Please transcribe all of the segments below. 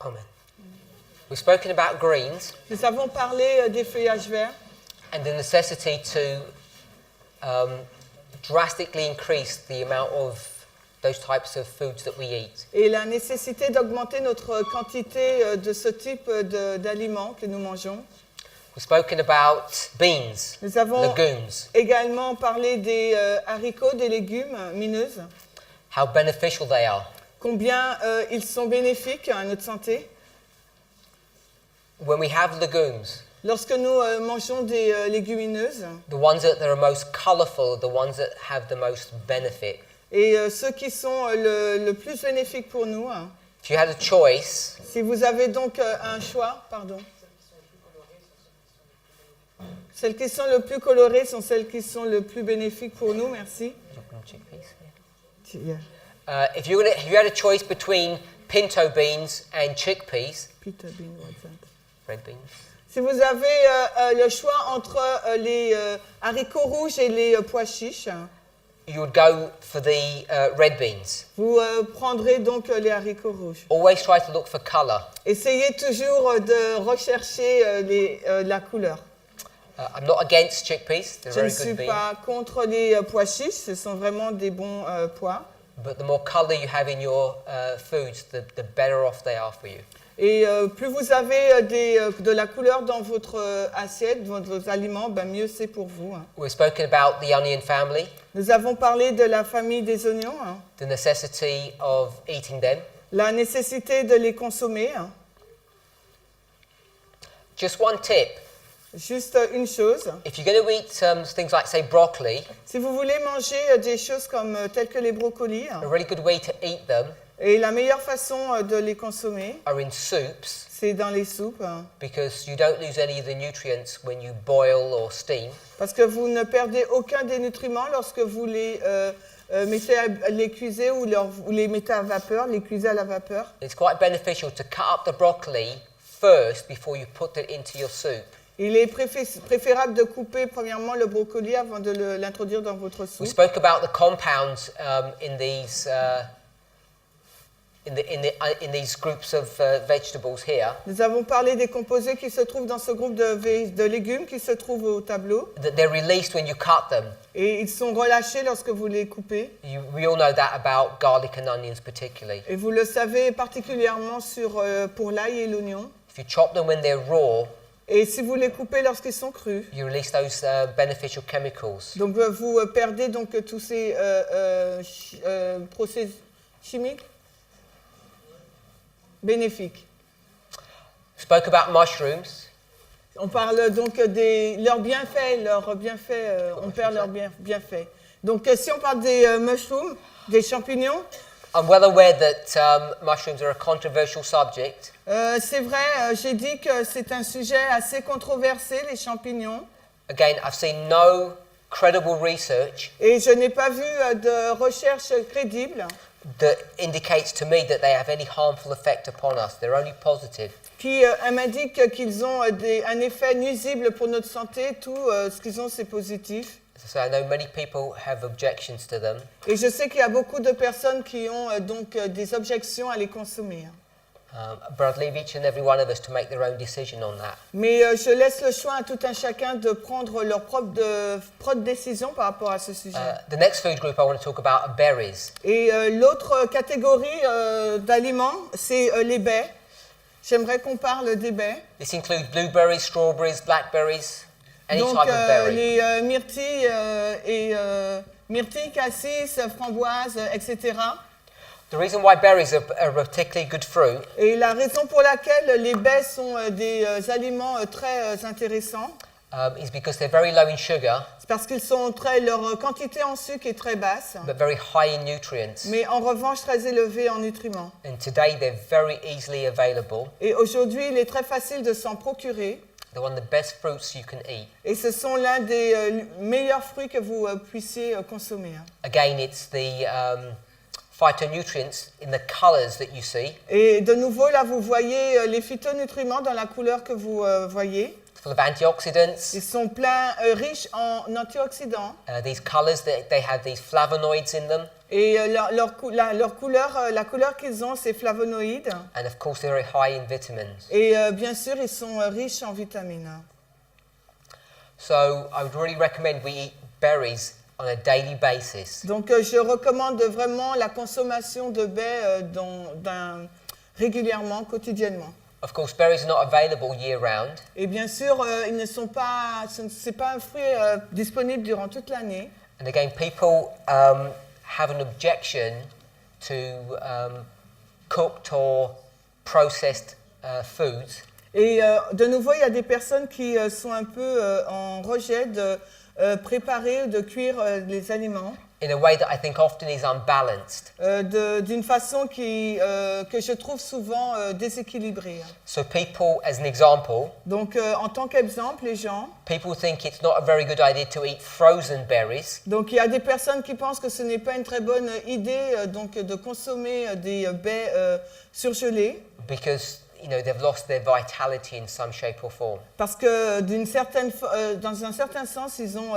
Amen. We've spoken about greens Nous avons parlé des feuillages verts and the necessity to drastically increase the amount of those types of foods that we eat. et la nécessité d'augmenter notre quantité de ce type d'aliments que nous mangeons. We've spoken about beans, Nous avons legumes, également parlé des haricots, des légumes mineuses, how beneficial they are. combien ils sont bénéfiques à notre santé. When we have legumes, Lorsque nous mangeons des légumineuses, the ones that are most colourful are the ones that have the most benefit. et ceux qui sont le plus bénéfiques pour nous, If you had a choice, si vous avez donc un choix, celles qui sont le plus colorées sont celles qui sont le plus bénéfiques pour nous, merci. Yeah. if you had a choice between pinto beans and chickpeas, Peter bean, what's that? red beans, Si vous avez le choix entre les haricots rouges et les pois chiches, you would go for the red beans. vous prendrez donc les haricots rouges. Always try to look for colour. Essayez toujours de rechercher la couleur. I'm not against chickpeas, they're Je ne very suis good beans. pas contre les pois chiches, ce sont vraiment des bons pois. But the more colour you have in your foods, the better off they are for you. Et plus vous avez de la couleur dans votre assiette, dans vos aliments, mieux c'est pour vous. We've spoken about the onion family, Nous avons parlé de la famille des oignons, the necessity of eating them. la nécessité de les consommer. Just one tip, Juste une chose, if you're going to eat things like, say, broccoli, si vous voulez manger des choses comme telles que les brocolis, a really good way to eat them et la meilleure façon de les consommer, are in soups, c'est dans les soupes, because you don't lose any of the nutrients when you boil or steam. parce que vous ne perdez aucun des nutriments lorsque vous les les cuisez ou les mettez à vapeur, les cuisez à la vapeur. It's quite beneficial to cut up the broccoli first before you put it into your soup. Il est préférable de couper premièrement le brocoli avant de l'introduire dans votre We soupe. spoke about the compounds in these in these groups of vegetables here. Nous avons parlé des composés qui se trouvent dans ce groupe de légumes qui se trouvent au tableau. That they're released when you cut them. Et ils sont relâchés lorsque vous les coupez. We all know that about garlic and onions particularly. Et vous le savez particulièrement pour l'ail et l'oignon. If you chop them when they're raw, Et si vous les coupez lorsqu'ils sont crus, you release those beneficial chemicals. donc vous perdez donc tous ces processus chimiques bénéfiques. Spoke about mushrooms. On parle donc de leurs bienfaits, on perd leurs bienfaits. Donc si on parle des mushrooms, des champignons, I'm well aware that mushrooms are a controversial subject. C'est vrai, j'ai dit que c'est un sujet assez controversé, les champignons. Again, I've seen no credible research Et je n'ai pas vu de recherche crédible that indicates to me that they have any harmful effect upon us. They're only positive. qui m'indique qu'ils ont un effet nuisible pour notre santé. Tout ce qu'ils ont, c'est positif. So I know many people have objections to them. Et je sais qu'il y a beaucoup de personnes qui ont donc des objections à les consommer. But I'd leave each and every one of us to make their own decision on that. Mais je laisse le choix à tout un chacun de prendre leur propre décision par rapport à ce sujet. The next food group I want to talk about are berries. Et l'autre catégorie d'aliments, c'est les baies. J'aimerais qu'on parle des baies. This includes blueberries, strawberries, blackberries, any Donc type of berry. les myrtilles, cassis, framboises, etc. The reason why berries are a particularly good fruit Et la raison pour laquelle les baies sont des aliments très intéressants, is because they're very low in sugar, c'est parce leur quantité en sucre est très basse, but very high in nutrients. mais en revanche très élevée en nutriments. And today they're very easily available. Et aujourd'hui, il est très facile de s'en procurer. They're one of the best fruits you can eat. Et ce sont l'un des meilleurs fruits que vous puissiez consommer. Again, it's the phytonutrients in the colors that you see. Et de nouveau, là, vous voyez les phytonutriments dans la couleur que vous voyez. It's full of antioxidants. Ils sont riches en antioxydants. These colors, they have these flavonoids in them. Et leur couleur, la couleur qu'ils ont, c'est flavonoïdes. And of course, they're very high in vitamins. Et bien sûr, ils sont riches en vitamines. So I would really recommend we eat berries on a daily basis. Donc je recommande vraiment la consommation de baies régulièrement, quotidiennement. Of course, berries are not available year round. Et bien sûr, ils ne sont pas, c'est pas un fruit disponible durant toute l'année. And again, people have an objection to cooked or processed foods. Et de nouveau, il y a des personnes qui sont un peu en rejet de préparer ou de cuire les aliments. In a way that I think often is unbalanced. D'une façon que je trouve souvent déséquilibrée. So people, as an example, Donc, en tant qu'exemple, les gens. people think it's not a very good idea to eat frozen berries Donc, il y a des personnes qui pensent que ce n'est pas une très bonne idée donc de consommer des baies surgelées. because they've lost their vitality in some shape or form. Parce que dans un certain sens, ils ont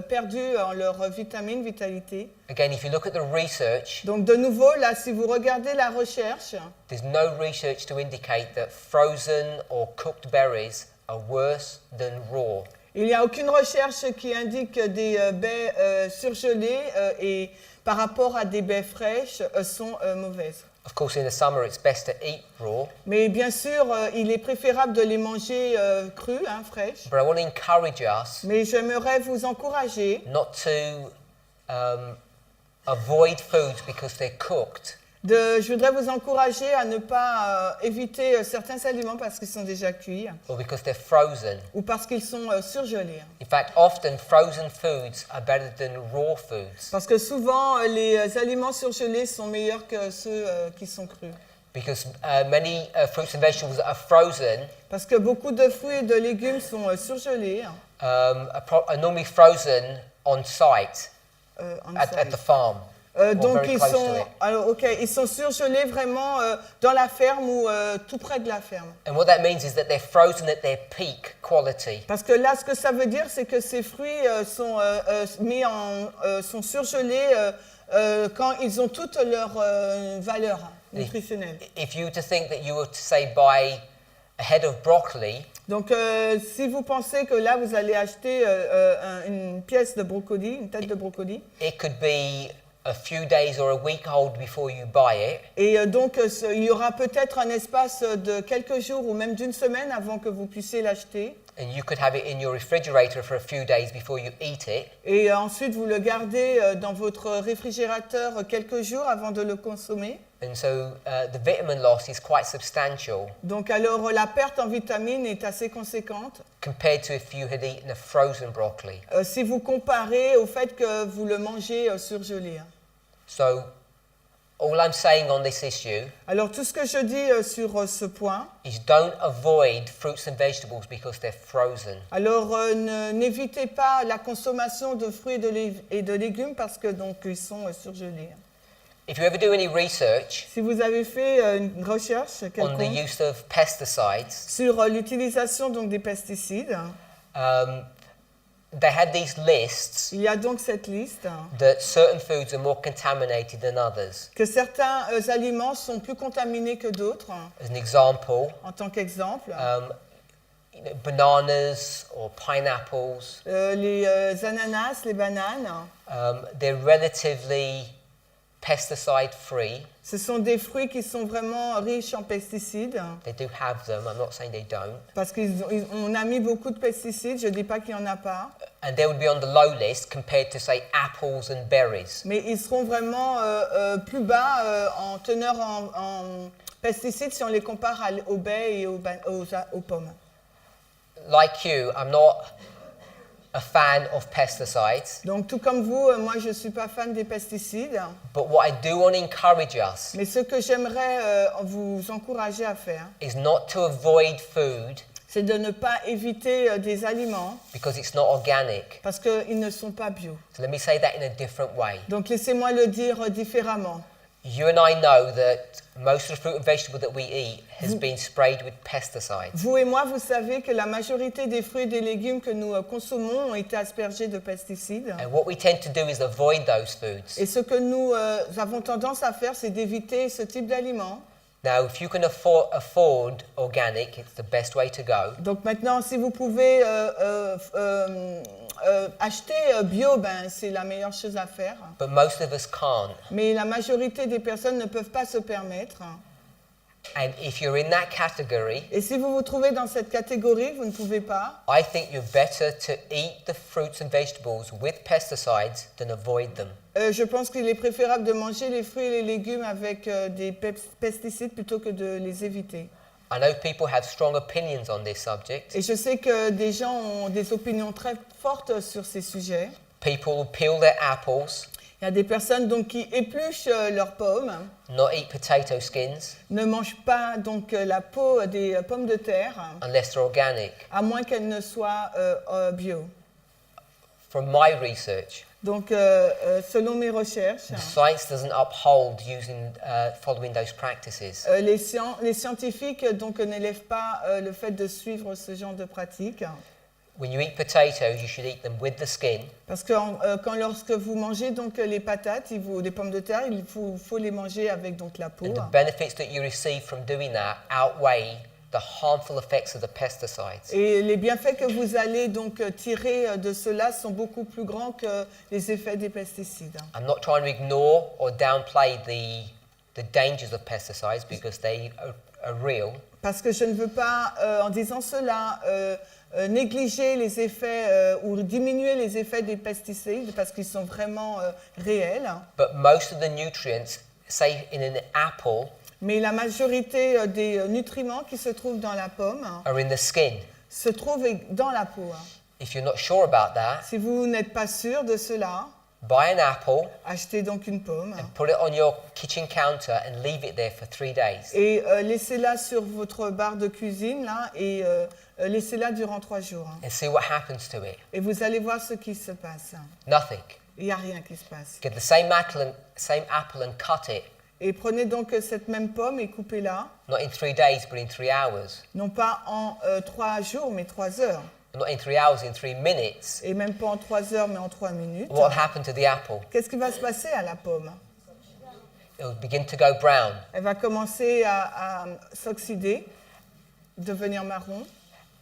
perdu leur vitalité. Again, if you look at the research, Donc de nouveau, là, si vous regardez la recherche, there's no research to indicate that frozen or cooked berries are worse than raw. il n'y a aucune recherche qui indique que des baies surgelées et par rapport à des baies fraîches sont mauvaises. Of course, in the summer, it's best to eat raw. Mais bien sûr, il est préférable de les manger crues, fraîches. But I want to encourage us Mais j'aimerais vous encourager not to avoid foods because they're cooked, je voudrais vous encourager à ne pas éviter certains aliments parce qu'ils sont déjà cuits or because they're frozen. ou parce qu'ils sont surgelés. In fact, often frozen foods are better than raw foods Parce que souvent, les aliments surgelés sont meilleurs que ceux qui sont crus. because many fruits and vegetables that are frozen Parce que beaucoup de fruits et de légumes sont surgelés are normally frozen on site on at site. the farm. Donc very ils close to sont, it. alors, ils sont surgelés vraiment dans la ferme ou tout près de la ferme. And what that means is that they're frozen at their peak quality. Parce que là, ce que ça veut dire, c'est que ces fruits sont surgelés quand ils ont toute leur valeur nutritionnelle. If you were to think that you were to say buy a head of broccoli, Donc, si vous pensez que là, vous allez acheter une pièce de brocoli, une tête de brocoli, it could be a few days or a week old before you buy it. et donc il y aura peut-être un espace de quelques jours ou même d'une semaine avant que vous puissiez l'acheter. And you could have it in your refrigerator for a few days before you eat it. Et ensuite, vous le gardez dans votre réfrigérateur quelques jours avant de le consommer. And so the vitamin loss is quite substantial Donc, alors, la perte en vitamines est assez conséquente compared to if you had eaten a frozen broccoli. si vous comparez au fait que vous le mangez surgelé. So all I'm saying on this issue Alors, tout ce que je dis sur ce point, is don't avoid fruits and vegetables because they're frozen. alors n'évitez pas la consommation de fruits et de légumes parce que donc ils sont surgelés. If you ever do any research Si vous avez fait une recherche on the quelconque use of pesticides, sur l'utilisation donc des pesticides, they had these lists il y a donc cette liste that certain foods are more contaminated than others. que certains aliments sont plus contaminés que d'autres. As an example, En tant qu'exemple, bananas or pineapples, les ananas, les bananes, they're relatively pesticide free. ce sont des fruits qui sont vraiment riches en pesticides They do have them, I'm not saying they don't. parce qu'on a mis beaucoup de pesticides, je ne dis pas qu'il n'y en a pas, And they would be on the low list compared to, say, apples and berries. mais ils seront vraiment plus bas en teneur en pesticides si on les compare aux baies et aux pommes. Like you, I'm not a fan of pesticides, Donc tout comme vous, moi je ne suis pas fan des pesticides, but what I do want to encourage us mais ce que j'aimerais vous encourager à faire, is not to avoid food c'est de ne pas éviter des aliments because it's not organic. parce qu'ils ne sont pas bio. So let me say that in a different way. Donc laissez-moi le dire différemment. You and I know that most of the fruit and vegetable that we eat has been sprayed with pesticides. Vous et moi, vous savez que la majorité des fruits et des légumes que nous consommons ont été aspergés de pesticides. And what we tend to do is avoid those foods. Et ce que nous avons tendance à faire, c'est d'éviter ce type d'aliments. Now, if you can afford organic, it's the best way to go. Donc maintenant, si vous pouvez acheter bio, ben, c'est la meilleure chose à faire. But most of us can't. Mais la majorité des personnes ne peuvent pas se permettre. And if you're in that category, Et si vous vous trouvez dans cette catégorie, vous ne pouvez pas. I think you're better to eat the fruits and vegetables with pesticides than avoid them. Je pense qu'il est préférable de manger les fruits et les légumes avec des pesticides plutôt que de les éviter. I know people have strong opinions on this subject. Et je sais que des gens ont des opinions très fortes sur ces sujets. People will peel their apples, Il y a des personnes donc, qui épluchent leurs pommes, not eat potato skins ne mangent pas donc, la peau des pommes de terre, unless they're organic. à moins qu'elles ne soient bio. From my research, Donc, selon mes recherches, the science doesn't uphold following those practices. les scientifiques donc, n'élèvent pas le fait de suivre ce genre de pratique. When you eat potatoes, you should eat them with the skin. Parce que lorsque vous mangez donc, les patates, les pommes de terre, il faut les manger avec donc, la peau. And the benefits that you receive from doing that outweigh the harmful effects of the pesticides. Et les bienfaits que vous allez donc tirer de cela sont beaucoup plus grands que les effets des pesticides. I'm not trying to ignore or downplay the dangers of pesticides because they are real. Parce que je ne veux pas, en disant cela, négliger les effets ou diminuer les effets des pesticides parce qu'ils sont vraiment réels. But most of the nutrients, say in an apple, Mais la majorité des nutriments qui se trouvent dans la pomme are in the skin. se trouvent dans la peau. If you're not sure about that, Si vous n'êtes pas sûr de cela, buy an apple achetez donc une pomme and put it on your kitchen counter and leave it there for 3 days. et laissez-la sur votre barre de cuisine là, et laissez-la durant 3 jours. And see what happens to it. Et vous allez voir ce qui se passe. Nothing. Il n'y a rien qui se passe. Get the same apple and cut it, Et prenez donc cette même pomme et coupez-la, not in 3 days, but in 3 hours. non pas en 3 jours, mais 3 heures. Not in 3 hours, in 3 minutes. Et même pas en 3 heures, mais en 3 minutes. What will happen to the apple? Qu'est-ce qui va se passer à la pomme? It will begin to go brown. Elle va commencer à s'oxyder, devenir marron.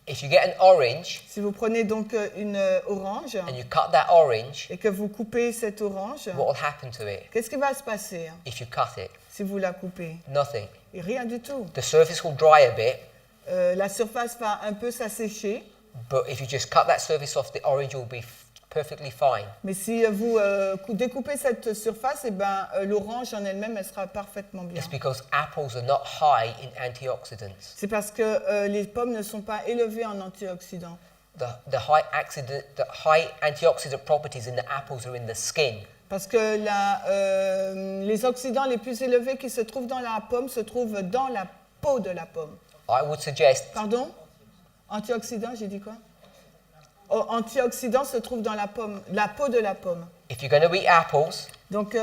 If you get an orange Si vous prenez donc une orange and you cut that orange, et que vous coupez cette orange, what will happen to it qu'est-ce qui va se passer if you cut it? si vous la coupez? Nothing. Et rien du tout. The surface will dry a bit, La surface va un peu s'assécher, but if you just cut that surface off, the orange will be perfectly fine. mais si vous découpez cette surface, eh ben, l'orange en elle-même, elle sera parfaitement bien. It's because apples are not high in antioxidants. C'est parce que les pommes ne sont pas élevées en antioxydants. The high antioxidant properties in the apples are in the skin. Parce que les oxydants les plus élevés qui se trouvent dans la pomme se trouvent dans la peau de la pomme. I would suggest Pardon? Antioxydants, j'ai dit quoi? Oh, antioxydants se trouvent dans la peau de la pomme. if you're going to eat apples Donc,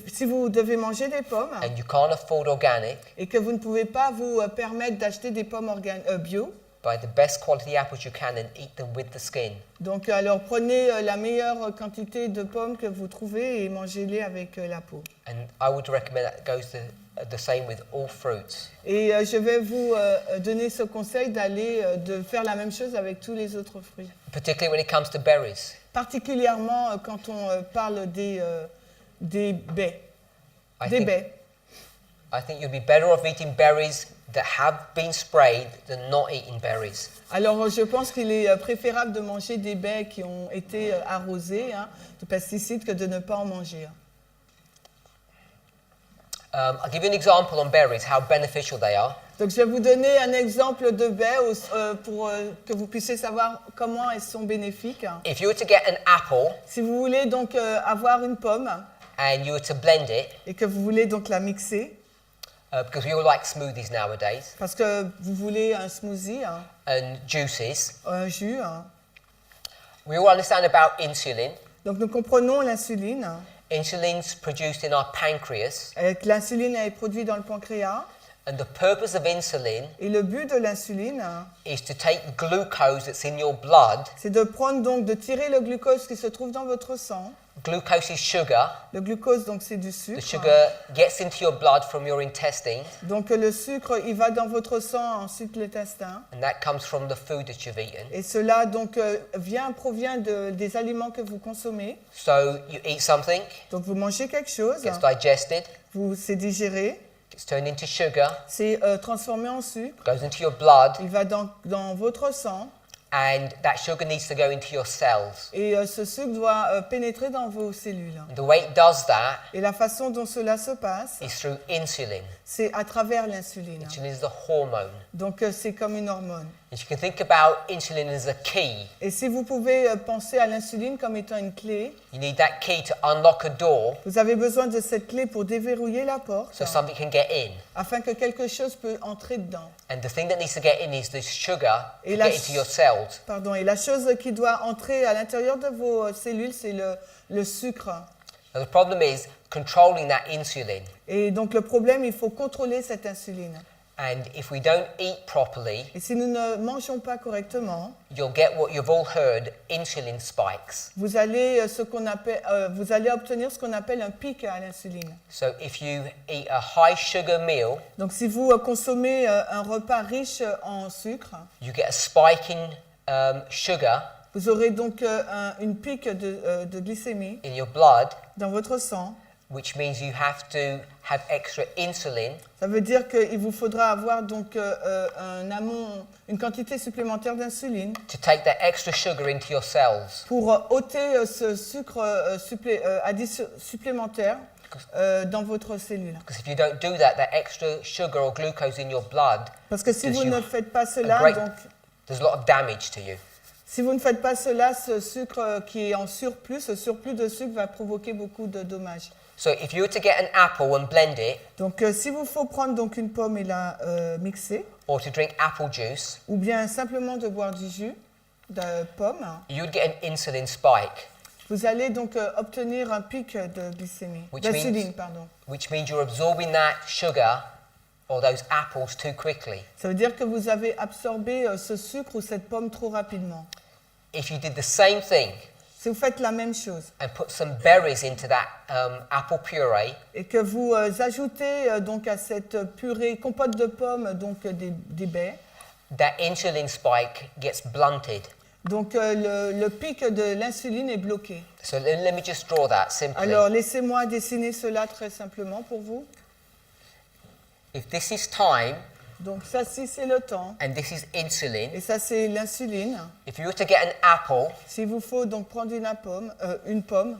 si vous devez manger des pommes and you can't afford organic, et que vous ne pouvez pas vous permettre d'acheter des pommes bio, buy the best quality apples you can and eat them with the skin. donc alors prenez la meilleure quantité de pommes que vous trouvez et mangez-les avec la peau. And I would recommend that goes the same with all fruits. Et je vais vous donner ce conseil de faire la même chose avec tous les autres fruits. Particularly when it comes to berries. Particulièrement quand on parle des baies. Des baies. I think you'll be better off eating berries that have been sprayed than not eating berries. Alors je pense qu'il est préférable de manger des baies qui ont été arrosées de pesticides que de ne pas en manger. I'll give you an example on berries, how beneficial they are. Donc je vais vous donner un exemple de baies pour que vous puissiez savoir comment elles sont bénéfiques. If you were to get an apple Si vous voulez donc avoir une pomme and you were to blend it, et que vous voulez donc la mixer, because we all like smoothies nowadays, parce que vous voulez un smoothie, and juices, un jus, we all understand about insulin. donc nous comprenons l'insuline. Insulin's produced in our pancreas, L'insuline est produite dans le pancréas. and the purpose of insulin Et le but de l'insuline, is to take glucose that's in your blood. c'est de prendre donc, de tirer le glucose qui se trouve dans votre sang. Glucose is sugar. Le glucose, donc, c'est du The sucre. sugar gets into your blood from your intestines, Donc, le sucre, il va dans votre sang, ensuite l'intestin. and that comes from the food that you've eaten. Et cela, donc, provient des aliments que vous consommez. So you eat something, Donc, vous mangez quelque chose, gets digested, c'est digéré, gets turned into sugar, c'est transformé en sucre. goes into your blood, Il va dans votre sang. and that sugar needs to go into your cells. Et ce sucre doit pénétrer dans vos cellules. And the way it does that Et la façon dont cela se passe, is through insulin. c'est à travers l'insuline. Insulin is the hormone. Donc c'est comme une hormone. If you can think about insulin as a key, Et si vous pouvez penser à l'insuline comme étant une clé, you need that key to unlock a door vous avez besoin de cette clé pour déverrouiller la porte, so something can get in. afin que quelque chose peut entrer dedans. And the thing that needs to get in is the sugar to Et la get into your cells. Pardon, et la chose qui doit entrer à l'intérieur de vos cellules, c'est le sucre. Now the problem is controlling that insulin. Et donc le problème, il faut contrôler cette insuline. And if we don't eat properly, Et si nous ne mangeons pas correctement, you'll get what you've all heard, insulin spikes. vous allez obtenir ce qu'on appelle un pic à l'insuline. So if you eat a high sugar meal, Donc si vous consommez un repas riche en sucre, you get a spike in sugar vous aurez donc une pic de glycémie in your blood, dans votre sang. which means you have to have extra insulin Ça veut dire qu'il vous faudra avoir donc une quantité supplémentaire d'insuline to take that extra sugar into your cells. pour ôter ce sucre supplémentaire dans votre cellule. Because if you don't do that, that extra sugar or glucose in your blood, Parce que si does vous you ne faites pas cela, great- donc there's a lot of damage to you. si vous ne faites pas cela, ce sucre qui est en surplus, ce surplus de sucre va provoquer beaucoup de dommages. So if you were to get an apple and blend it, Donc s'il vous faut prendre donc une pomme et la mixer, or to drink apple juice, ou bien simplement de boire du jus de pomme, you would get an insulin spike, vous allez donc obtenir un pic de glycémie, Which d'insuline, means- pardon. which means you're absorbing that sugar or those apples too quickly. Ça veut dire que vous avez absorbé ce sucre ou cette pomme trop rapidement. If you did the same thing Si vous faites la même chose and put some berries into that apple puree, et que vous ajoutez donc à cette purée compote de pommes donc des baies, that insulin spike gets blunted. donc le pic de l'insuline est bloqué. So let me just draw that simply. Alors laissez-moi dessiner cela très simplement pour vous. If this is time Donc ça, si c'est le temps, and this is insulin, et ça c'est l'insuline. if you were to get an apple S'il vous faut donc prendre une pomme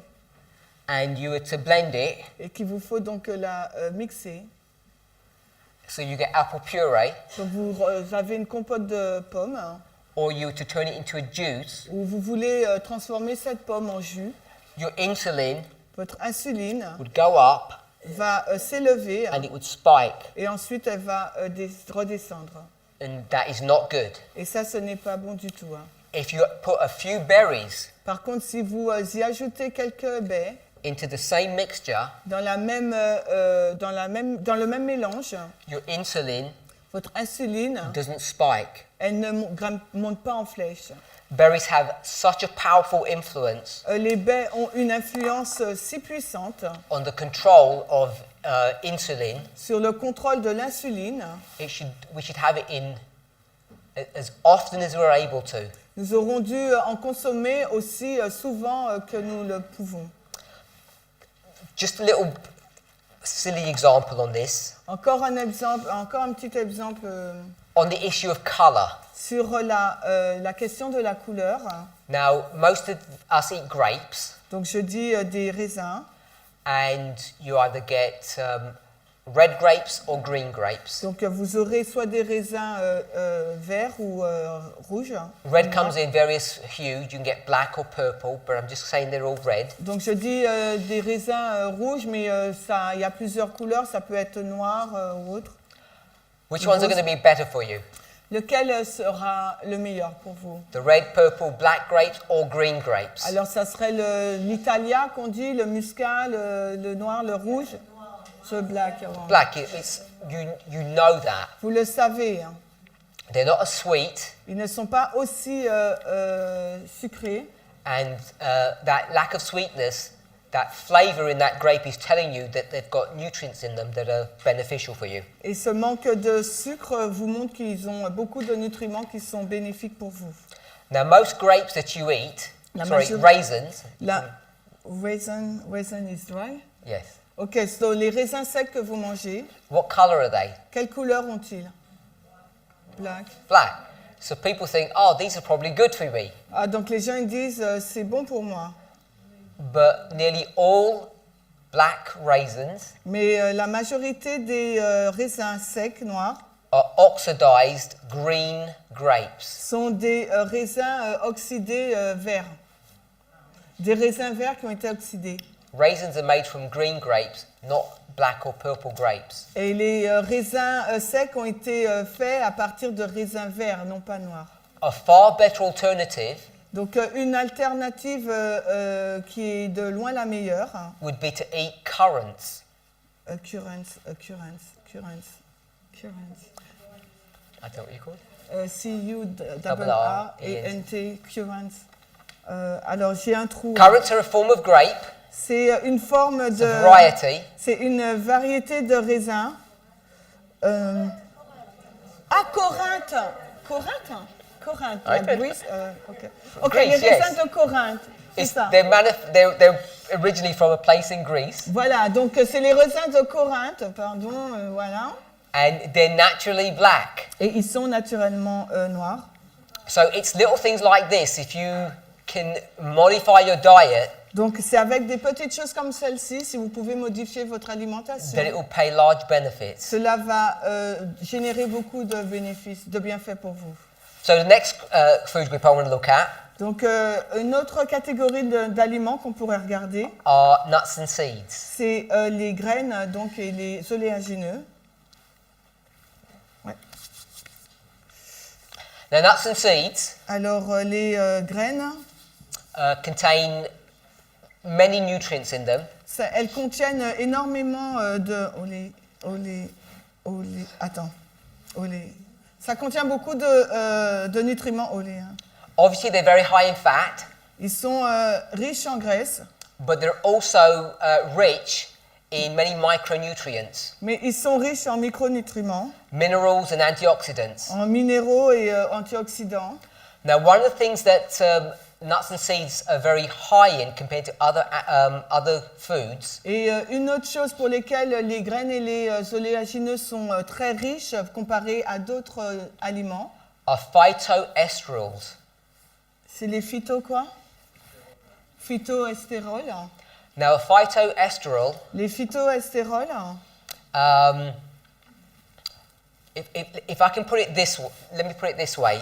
and you were to blend it, et qu'il vous faut donc la mixer, so you get apple puree, donc vous avez une compote de pommes, or you were to turn it into a juice, où vous voulez transformer cette pomme en jus, your insulin votre insuline would go up va s'élever and it would spike, et ensuite elle va redescendre. and that is not good. Et ça, ce n'est pas bon du tout. Hein. If you put a few berries Par contre, si vous y ajoutez quelques baies into the same mixture, dans le même mélange, your insulin votre insuline, doesn't spike. elle ne monte pas en flèche. Berries have such a powerful influence Les baies ont une influence si puissante on the control of insulin. sur le contrôle de l'insuline. We should have it in as often as we're able to. Nous aurons dû en consommer aussi souvent que nous le pouvons. Just a little silly example on this. Encore un petit exemple On the issue of color. sur la question de la couleur. Now, most of us eat grapes, Donc je dis des raisins. and you either get red grapes or green grapes. Donc vous aurez soit des raisins verts ou rouges. Red comes in various hues. You can get black or purple, but I'm just saying they're all red. Donc je dis des raisins rouges, mais il y a plusieurs couleurs. Ça peut être noir ou autre. Which ones are going to be better for you? lequel sera le meilleur pour vous? The red, purple, black grapes or green grapes? Alors, ça serait l'Italia qu'on dit, le muscat, le noir, le rouge. The black. Black, you know that. Vous le savez. Hein. They're not as sweet, Ils ne sont pas aussi sucrés. and that lack of sweetness, that flavor in that grape is telling you that they've got nutrients in them that are beneficial for you. Et ce manque de sucre vous montre qu'ils ont beaucoup de nutriments qui sont bénéfiques pour vous. Now, most grapes that you eat, raisins. Raisin is dry. Yes. Ok, so les raisins secs que vous mangez, What color are they? quelle couleur ont-ils? Black. Black. So people think, oh, these are probably good for me. Ah, donc les gens ils disent c'est bon pour moi. But nearly all black raisins Mais la majorité des raisins secs noirs are oxidized green grapes. sont des raisins oxydés verts. Des raisins verts qui ont été oxydés. Raisins are made from green grapes, not black or purple grapes. Et les raisins secs ont été faits à partir de raisins verts, non pas noirs. A far better alternative Donc une alternative qui est de loin la meilleure. would be to eat currants. Currants. I don't know what you call it. C-U-R-R-A-N-T, currants. Alors j'ai un trou. Currants are a form of grape. C'est une forme It's de. a variety. C'est une variété de raisin. Corinthe. Corinthe. I la don't- Greece, ok. Ok, Greece, les raisins yes. de Corinthe. C'est It's, ça. they're originally from a place in Greece, Voilà, donc c'est les raisins de Corinthe, pardon, voilà. and they're naturally black. Et ils sont naturellement noirs. So it's little things like this. If you can modify your diet, Donc c'est avec des petites choses comme celle-ci, si vous pouvez modifier votre alimentation, then it will pay large benefits. cela va générer beaucoup de bénéfices, de bienfaits pour vous. So the next food group I want to look at Donc une autre catégorie d'aliments qu'on pourrait regarder, are nuts and seeds. c'est les graines donc, et les oléagineux. Ouais. Now nuts and seeds Alors les graines, contain many nutrients in them, elles contiennent énormément de Ça contient beaucoup de nutriments oléens. obviously they're very high in fat, Ils sont riches en graisse, but they're also rich in many micronutrients, mais ils sont riches en micronutriments, minerals and antioxidants. en minéraux et antioxydants. Now one of the things that nuts and seeds are very high in compared to other foods Et une autre chose pour lesquelles les graines et les oléagineux sont très riches comparés à d'autres aliments, are phytoestrals. c'est les phytoestérols. Now a phytoesteral, Les phytoestérols, if I can put it this, let me put it this way.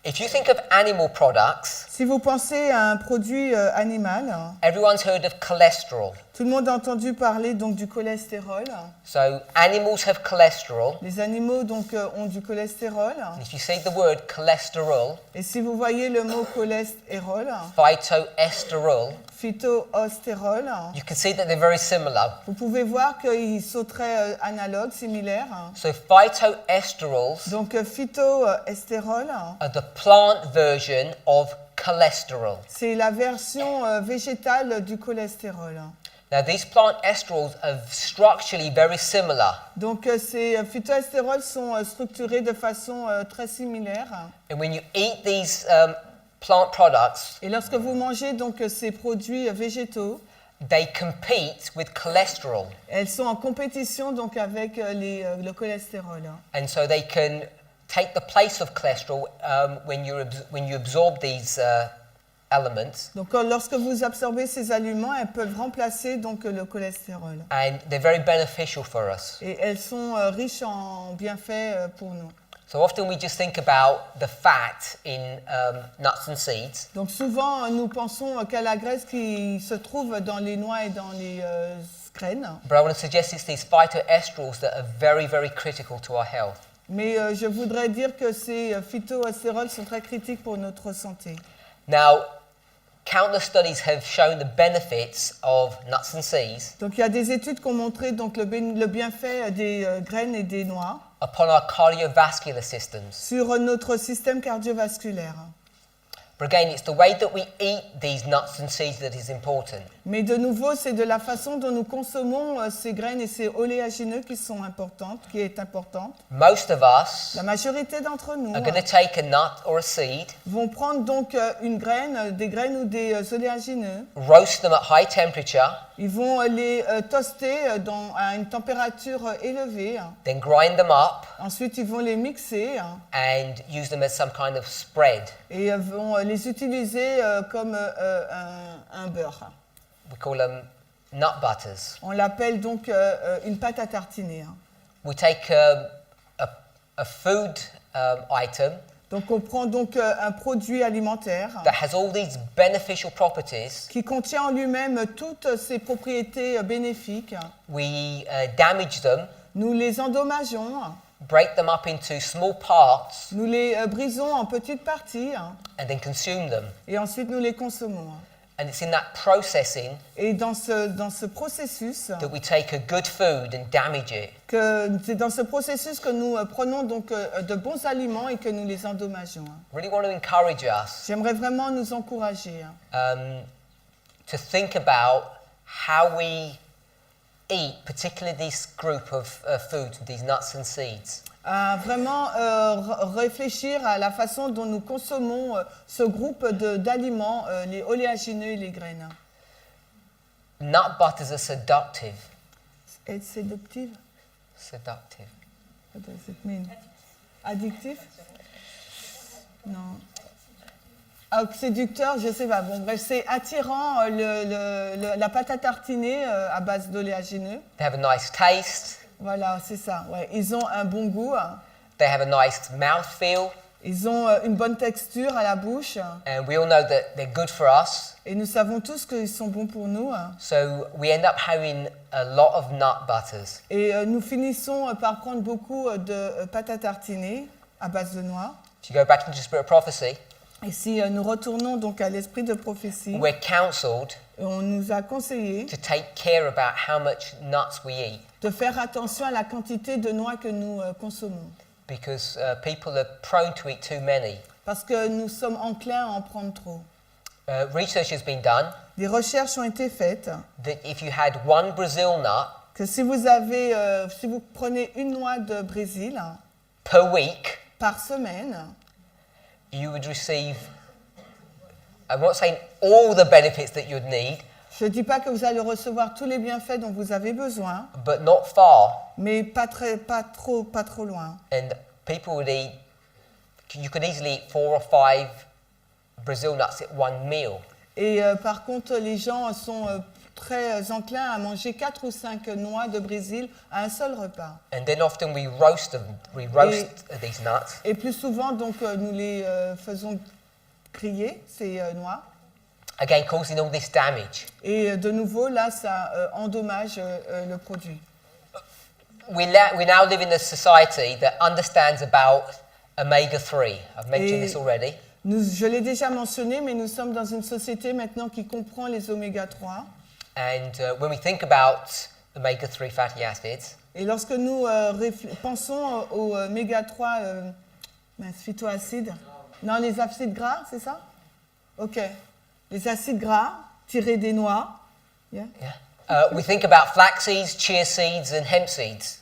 If you think of animal products, si vous pensez à un produit animal, everyone's heard of cholesterol. tout le monde a entendu parler donc du cholestérol. So animals have cholesterol. Les animaux donc ont du cholestérol. And if you say the word cholesterol, Et si vous voyez le mot cholestérol, phytoesterol, phytoestérol, you can see that they're very similar. vous pouvez voir qu'ils sont très analogues, similaires. So phytoesterals Donc phytoestérol, are the plant version of cholesterol. c'est la version végétale du cholestérol. Now these plant esterals are structurally very similar. Donc ces phytoestérols sont structurés de façon très similaire. And when you eat these plant products, Et lorsque vous mangez donc ces produits végétaux, they compete with cholesterol. elles sont en compétition donc avec le cholestérol. And so they can take the place of cholesterol when you absorb these elements. Donc lorsque vous absorbez ces aliments, elles peuvent remplacer donc le cholestérol. And they're very beneficial for us. Et elles sont riches en bienfaits pour nous. So often we just think about the fat in nuts and seeds, Donc souvent nous pensons qu'à la graisse qui se trouve dans les noix et dans les graines. but I want to suggest it's these phytoesterals that are very, very critical to our health. Mais je voudrais dire que ces phytostérols sont très critiques pour notre santé. Now, countless studies have shown the benefits of nuts and seeds Donc il y a des études qui ont montré donc, le bienfait des graines et des noix upon our cardiovascular systems. sur notre système cardiovasculaire. But again, it's the way that we eat these nuts and seeds that is important. Mais de nouveau, c'est de la façon dont nous consommons ces graines et ces oléagineux qui est importante. Most of us La majorité d'entre nous are going to take a nut or a seed, vont prendre donc une graine, des graines ou des oléagineux. roast them at high temperature, Ils vont les toaster à une température élevée. then grind them up Ensuite, ils vont les mixer and use them as some kind of spread. et vont les utiliser comme un beurre. We call them nut butters. On l'appelle donc une pâte à tartiner. We take a food item Donc on prend donc un produit alimentaire that has all these beneficial properties. qui contient en lui-même toutes ses propriétés bénéfiques. We damage them, Nous les endommageons, break them up into small parts, nous les brisons en petites parties and then consume them. et ensuite nous les consommons. And it's in that processing Et dans ce processus, that we take a good food and damage it. c'est dans ce processus que nous prenons donc de bons aliments et que nous les endommageons. Really want to encourage us J'aimerais vraiment nous encourager to think about how we eat, particularly this group of foods, these nuts and seeds. à vraiment réfléchir à la façon dont nous consommons ce groupe d'aliments, les oléagineux et les graines. Nut butters are seductive. It's séductive? Seductive. What does it mean? Addictif? Non. Ah, séducteur, je sais pas. Bon, bref, c'est attirant la pâte à tartiner à base d'oléagineux. They have a nice taste. Voilà, c'est ça. Ouais. Ils ont un bon goût. They have a nice mouthfeel. Ils ont une bonne texture à la bouche. And we all know that they're good for us. Et nous savons tous qu'ils sont bons pour nous. So we end up having a lot of nut butters. Et nous finissons par prendre beaucoup de pâte à tartiner à base de noix. If you go back into Spirit of Prophecy, Et si nous retournons donc à l'esprit de prophétie, we're counseled on nous a conseillé to take care about how much nuts we eat de faire attention à la quantité de noix que nous consommons. because people are prone to eat too many. Parce que nous sommes enclins à en prendre trop. Research has been done Des recherches ont été faites that if you had one Brazil nut que si vous prenez une noix de Brésil per week, par semaine, you would receive, I'm not saying all the benefits that you'd need, je ne dis pas que vous allez recevoir tous les bienfaits dont vous avez besoin, but not far. mais pas trop loin. And people would eat, you could easily eat 4 or 5 Brazil nuts at one meal. Et par contre, les gens sont très enclins à manger 4 ou 5 noix de Brésil à un seul repas. And then often we roast them, these nuts. Et plus souvent, donc, nous les faisons griller, ces noix. Again, causing all this damage. Et de nouveau, là, ça endommage le produit. We now live in a society that understands about omega-3. I've mentioned this already. Je l'ai déjà mentionné, mais nous sommes dans une société maintenant qui comprend les oméga 3. And when we think about omega-3 fatty acids, Et lorsque nous pensons aux oméga 3 phytoacides, non, les acides gras, c'est ça? Ok. Les acides gras tirés des noix. Yeah. we think about flax seeds, chia seeds, and hemp seeds.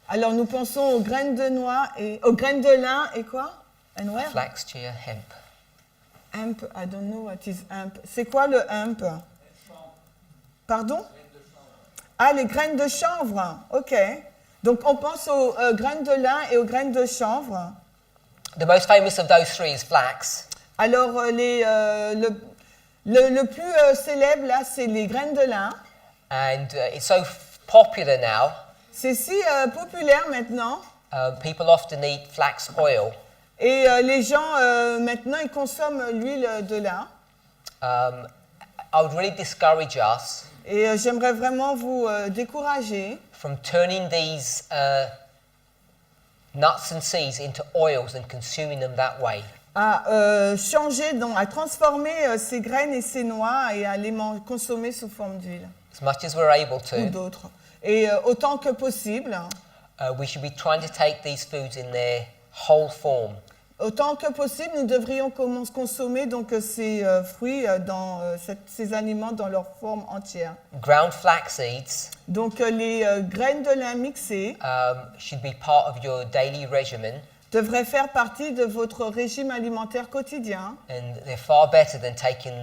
Alors nous pensons aux graines de noix et aux graines de lin et quoi? And where? Flax, chia, hemp. Hemp, I don't know what is hemp. C'est quoi le hemp? Pardon? Ah, les graines de chanvre. Ok. Donc on pense aux graines de lin et aux graines de chanvre. The most famous of those three is flax. Alors le plus célèbre là, c'est les graines de lin. And it's so popular now. C'est si populaire maintenant. People often eat flax oil. Et les gens maintenant ils consomment l'huile de lin. I would really discourage us Et j'aimerais vraiment vous décourager from turning these nuts and seeds into oils and consuming them that way. À changer, donc, à transformer ces graines et ces noix et à les consommer sous forme d'huile As much as we're able ou to, d'autres. Et autant que possible, we should be trying to take these foods in their whole form. autant que possible, nous devrions consommer donc ces fruits ces aliments dans leur forme entière. Ground flax seeds Donc les graines de lin mixées should be part of your daily regimen, devraient faire partie de votre régime alimentaire quotidien. and they're far better than taking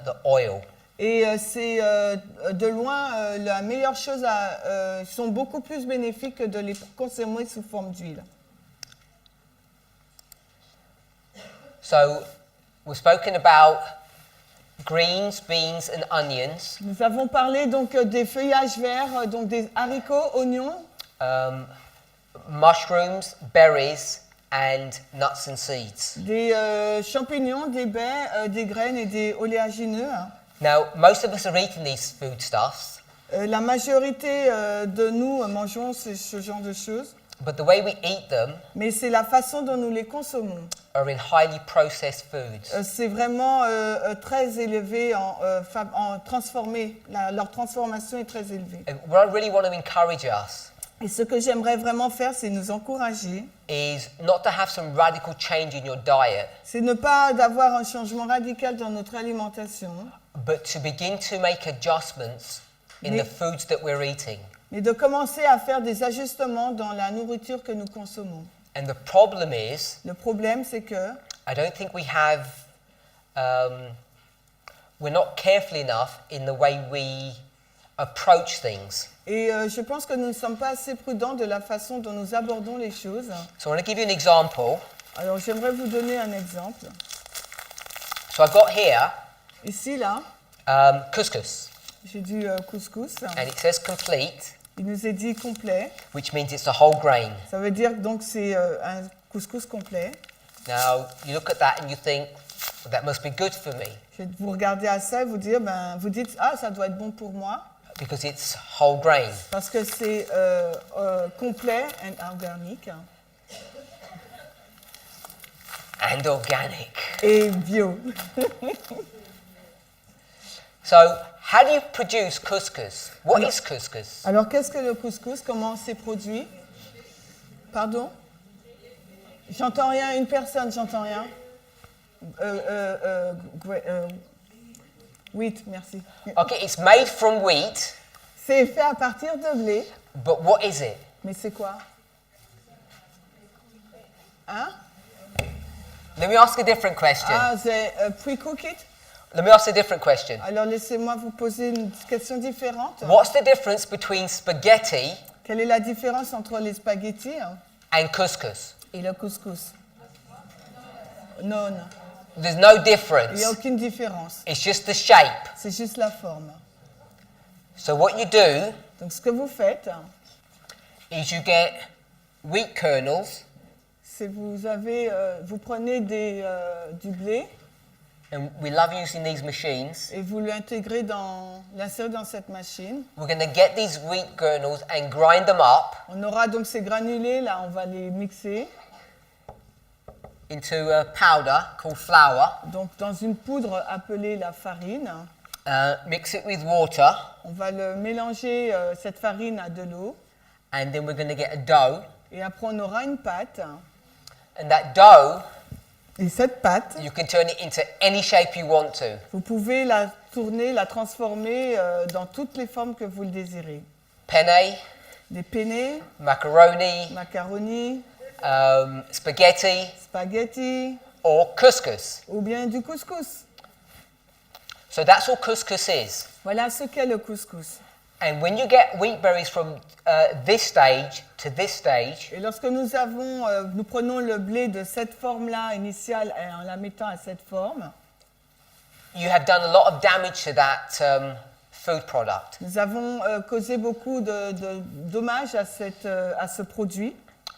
the oil. Et c'est de loin la meilleure chose, sont beaucoup plus bénéfiques que de les consommer sous forme d'huile. So we've spoken about greens, beans and onions, Nous avons parlé donc des feuillages verts, donc des haricots, oignons, mushrooms, berries and nuts and seeds. des champignons, des baies, des graines et des oléagineux. Now, most of us are eating these foodstuffs, La majorité de nous mangeons ce genre de choses, but the way we eat them mais c'est la façon dont nous les consommons. are in highly processed foods. C'est vraiment très élevé en transformé. Leur transformation est très élevée. And what I really want to encourage us Et ce que j'aimerais vraiment faire, c'est nous encourager. is not to have some radical change in your diet, C'est ne pas d'avoir un changement radical dans notre alimentation, but to begin to make adjustments in Mais- the foods that we're eating. mais de commencer à faire des ajustements dans la nourriture que nous consommons. And the problem is, Le problème, c'est que I don't think we have, we're not careful enough in the way we approach things. et je pense que nous ne sommes pas assez prudents de la façon dont nous abordons les choses. So I want to give you an example. Alors, j'aimerais vous donner un exemple. So I've got here Ici, là, couscous, j'ai du couscous. and it says complete, Il nous est dit complet. which means it's a whole grain. Ça veut dire donc c'est un couscous complet. Now, you look at that and you think, well, that must be good for me, Vous regardez à ça et vous dire, vous dites, ah, ça doit être bon pour moi, because it's whole grain. parce que c'est complet et organique And organic. et bio. So, how do you produce couscous? What is couscous? Alors, qu'est-ce que le couscous? Comment c'est produit? Pardon? J'entends rien. Une personne, j'entends rien. Wheat, merci. Okay, it's made from wheat, C'est fait à partir de blé, but what is it? mais c'est quoi? Hein? Let me ask a different question. Ah, c'est pre-cooked? Let me ask a different question. Alors, laissez-moi vous poser une question différente. What's the difference between spaghetti Quelle est la différence entre les spaghettis and couscous? et le couscous? Non, non. There's no Il difference. n'y a aucune différence. It's just the shape. C'est juste la forme. So what you do Donc, ce que vous faites, is you get wheat kernels, c'est vous prenez du blé and we love using these machines. et vous l'insérez dans cette machine. We're going to get these wheat kernels and grind them up On aura donc ces granulés, là, on va les mixer. into a powder called flour. Donc, dans une poudre appelée la farine. Mix it with water, On va le mélanger, cette farine, à de l'eau. and then we're going to get a dough. Et après, on aura une pâte. And that dough, Et cette pâte, you can turn it into any shape you want to. vous pouvez la tourner, la transformer dans toutes les formes que vous le désirez. Penne, Des penne, macaroni, macaroni, spaghetti, spaghetti, or couscous. ou bien du couscous. So that's all couscous is. Voilà ce qu'est le couscous. And when you get wheat berries from this stage to this stage, Et lorsque nous prenons le blé de cette forme-là initiale et en la mettant à cette forme, you have done a lot of damage to that food product. nous avons causé beaucoup de dommages à ce produit.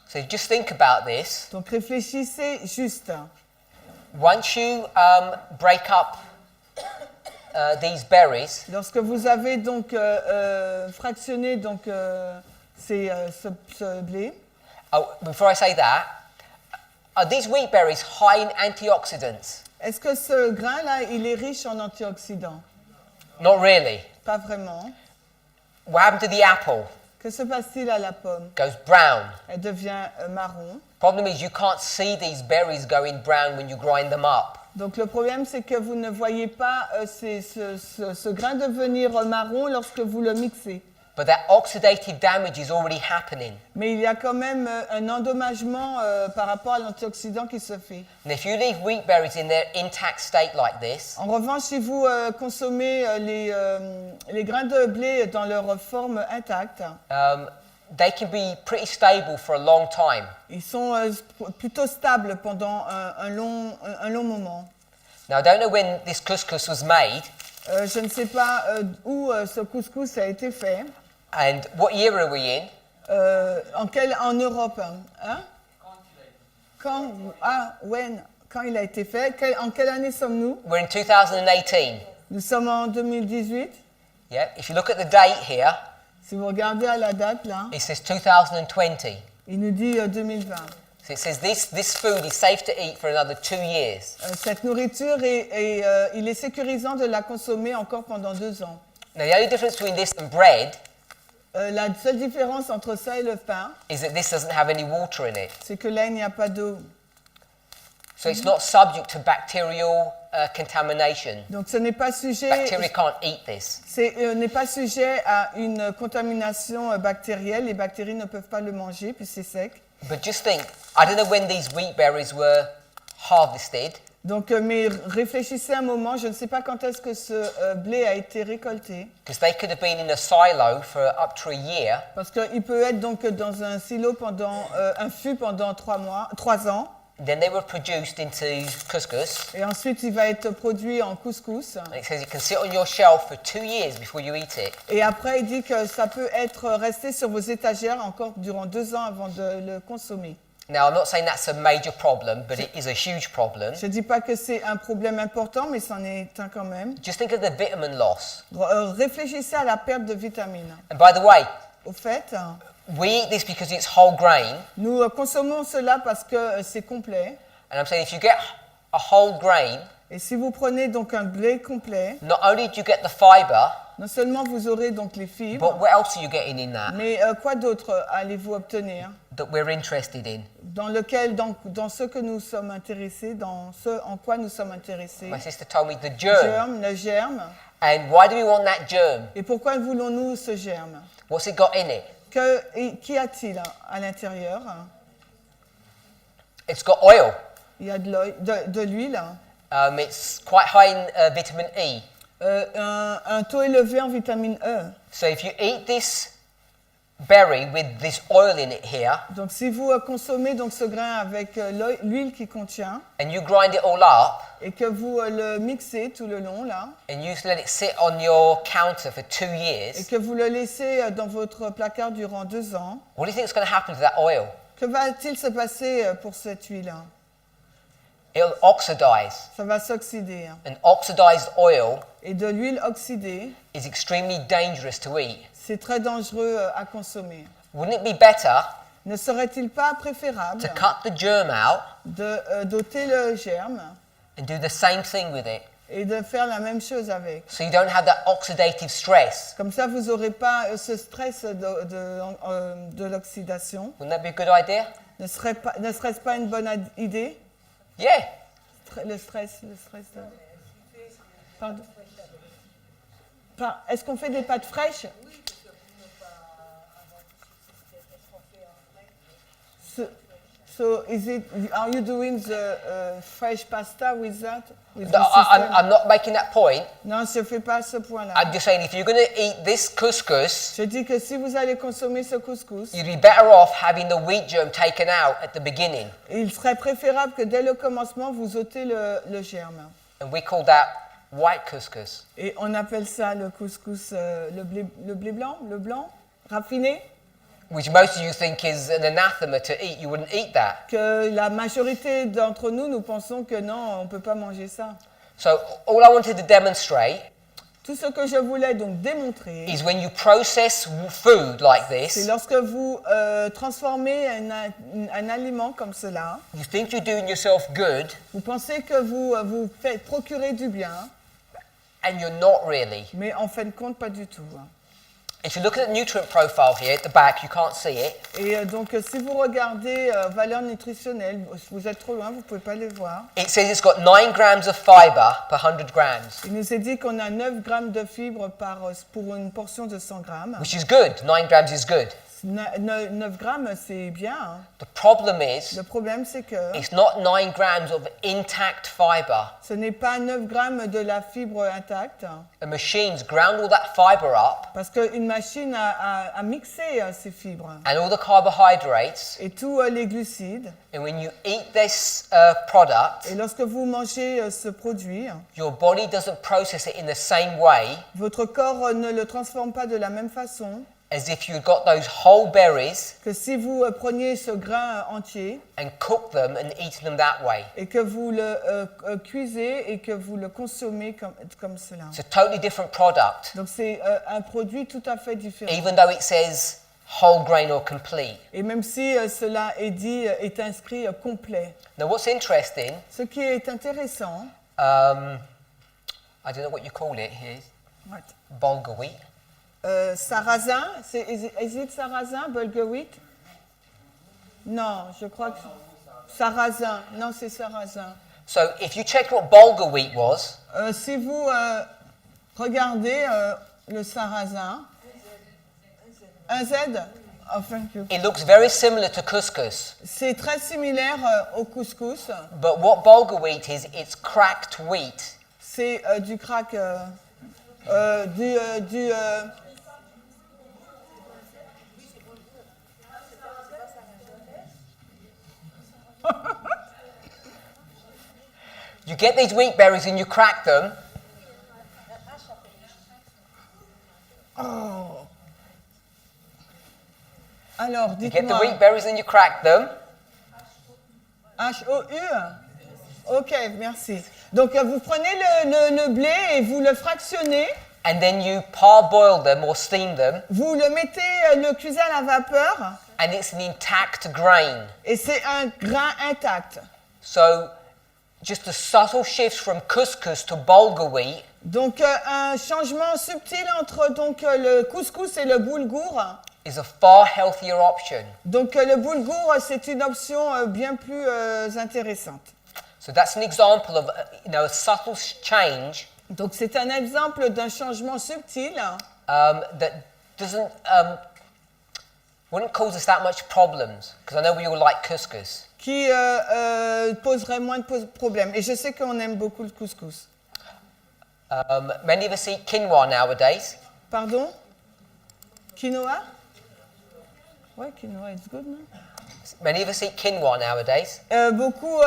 So just think about this. Donc réfléchissez juste. Once you break up these berries, Lorsque vous avez donc fractionné donc, ce blé, Oh, before I say that, are these wheat berries high in antioxidants? Est-ce que ce grain-là, il est riche en antioxydants? Not really. Pas vraiment. What happened to the apple? Que se passe-t-il à la pomme? Goes brown. Elle devient marron. Problem is you can't see these berries going brown when you grind them up. Donc le problème, c'est que vous ne voyez pas ce grain devenir marron lorsque vous le mixez. But that oxidative damage is already happening. Mais il y a quand même un endommagement par rapport à l'antioxydant qui se fait. And if you leave wheat berries in their intact state like this, En revanche, si vous consommez les grains de blé dans leur forme intacte, they can be pretty stable for a long time. ils sont plutôt stables pendant un long moment. Now, I don't know when this couscous was made Je ne sais pas où ce couscous a été fait. and what year are we in. En Europe, hein? Quand il a été fait? En quelle année sommes-nous? We're in 2018. Nous sommes en 2018. Yeah. If you look at the date here, Si vous regardez à la date là, it says 2020. il nous dit 2020. So it says this food is safe to eat for another 2 years. Cette nourriture, il est sécurisant de la consommer encore pendant 2 ans. Now, the only difference between this and bread La seule différence entre ça et le pain, is that this doesn't have any water in it. c'est que là, il n'y a pas d'eau. So it's not subject to bacterial contamination. Donc ce n'est pas sujet, Bacteria can't eat this. n'est pas sujet à une contamination bactérielle. Les bactéries ne peuvent pas le manger, puis c'est sec. But just think, I don't know when these wheat berries were harvested, Donc, mais réfléchissez un moment, je ne sais pas quand est-ce que ce blé a été récolté, because they could have been in a silo for up to a year, parce qu'il peut être donc dans un silo un fût pendant 3 ans, then they were produced into couscous, et ensuite il va être produit en couscous. and it says it can sit on your shelf for 2 years before you eat it. Et après, il dit que ça peut être resté sur vos étagères encore durant 2 ans avant de le consommer. Now, I'm not saying that's a major problem, but it is a huge problem. Je ne dis pas que c'est un problème important, mais c'en est un quand même. Just think of the vitamin loss. Réfléchissez à la perte de vitamines. And by the way, Au fait, we eat this because it's whole grain, nous consommons cela parce que c'est complet. and I'm saying if you get a whole grain, Et si vous prenez donc un blé complet, not only do you get the fiber, non seulement vous aurez donc les fibres, but what else are you getting in that mais quoi d'autre allez-vous obtenir that we're interested in? dans ce que nous sommes intéressés, dans ce en quoi nous sommes intéressés? My sister told me the germ. Le germe. And why do we want that germ? Et pourquoi voulons-nous ce germe? What's it got in it? Qu'y a-t-il à l'intérieur? It's got oil. Il y a de l'huile, It's quite high in vitamin E. un taux élevé en vitamine E. So if you eat this berry with this oil in it here, Donc si vous consommez donc ce grain avec l'huile qui contient and you grind it all up, et que vous le mixez tout le long là, and you let it sit on your counter for 2 et years, que vous le laissez dans votre placard durant 2 ans, what do you think is going to happen to that oil? que va-t-il se passer pour cette huile? It'll oxidize. Ça va s'oxyder. And oxidized oil Et de l'huile oxydée, is extremely dangerous to eat. c'est très dangereux à consommer. Wouldn't it be better Ne serait-il pas préférable to cut the germ out d'ôter le germe and do the same thing with it, et de faire la même chose avec? so you don't have that oxidative stress? Comme ça, vous n'aurez pas ce stress de l'oxydation. Wouldn't that be a good idea? Ne serait-ce pas une bonne idée? Yeah. Le stress. Pardon. Est-ce qu'on fait des pâtes fraîches? So are you doing the fresh pasta with that? With No, I'm not making that point. Non, je ne fais pas ce point-là. I'm just saying if you're going to eat this couscous, Je dis que si vous allez consommer ce couscous, you'd be better off having the wheat germ taken out at the beginning. il serait préférable que dès le commencement, vous ôtez le germe. And we call that white couscous. Et on appelle ça le couscous, le blé blanc, le blanc, raffiné, Which most of you think is an anathema to eat. You wouldn't eat that. que la majorité d'entre nous, nous pensons que non, on ne peut pas manger ça. So all I wanted to demonstrate Tout ce que je voulais donc démontrer, is when you process food like c'est this, lorsque vous transformez un aliment comme cela, you think you're doing yourself good, vous pensez que vous vous faites procurer du bien, and you're not really. mais en fin de compte, pas du tout. If you look at the nutrient profile here at the back, you can't see it. Et donc, si vous regardez valeurs nutritionnelles, vous êtes trop loin, vous ne pouvez pas les voir. It says it's got 9 grams of fiber per 100 grams, Il nous est dit qu'on a 9 grammes de fibres pour une portion de 100 grammes. which is good. 9 grams is good. 9 grammes, c'est bien. Hein. The problem is, Le problème, c'est que it's not 9 grams of intact fiber. ce n'est pas 9 grammes de la fibre intacte, The machines ground all that fiber up, parce qu'une machine a mixé ces fibres and all the carbohydrates, et tous les glucides. and when you eat this product, Et lorsque vous mangez ce produit, your body doesn't process it in the same way votre corps ne le transforme pas de la même façon as if you'd got those whole berries que si vous preniez ce grain entier and cooked them and eaten them that way. et que vous le cuisez et que vous le consommez comme cela. It's a totally different product, Donc c'est un produit tout à fait différent. even though it says whole grain or complete. Et même si cela est dit, est inscrit complet. Now, what's interesting, Ce qui est intéressant, I don't know what you call it here, bulgur wheat. sarrasin, is it sarrasin, bulgur wheat? Non, je crois que sarrasin. Non, c'est sarrasin. So if you check what bulgur wheat was, Si vous regardez le sarrasin, un Z, oh, thank you. it looks very similar to couscous. C'est très similaire au couscous. But what bulgur wheat is, it's cracked wheat. C'est du crack, You get these wheat berries and you crack them, Oh. Alors, you get the dites-moi, wheat berries and you crack them, H-O-U? Ok, merci. Donc, vous prenez le blé et vous le fractionnez. and then you parboil them or steam them, Vous le mettez, le cuisez à la vapeur. and it's an intact grain. Et c'est un grain intact. So just a subtle shift from couscous to bulgur wheat Donc, un changement subtil entre donc, le couscous et le boulgour. is a far healthier option. Donc, le boulgour, c'est une option bien plus intéressante. So that's an example of a subtle change Donc, c'est un exemple d'un changement subtil that doesn't wouldn't cause us that much problems because I know we all like couscous. qui poserait moins de problèmes. Et je sais qu'on aime beaucoup le couscous. Many of us eat quinoa nowadays. Pardon? Quinoa? Ouais, quinoa, it's good, non? Many of us eat quinoa nowadays. Beaucoup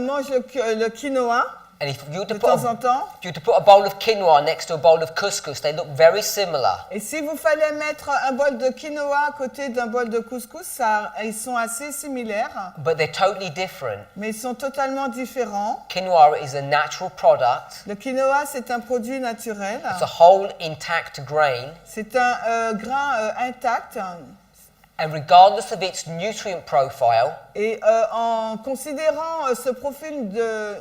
mangent le quinoa And if you were to de put temps en temps. if you were to put a bowl of quinoa next to a bowl of couscous, they look very similar. Et si vous fallait mettre un bol de quinoa à côté d'un bol de couscous, ils sont assez similaires, But they're totally different. mais ils sont totalement différents. Quinoa is a natural product. Le quinoa, c'est un produit naturel. It's a whole intact grain. C'est un grain intact. And regardless of its nutrient profile, Et en considérant ce profil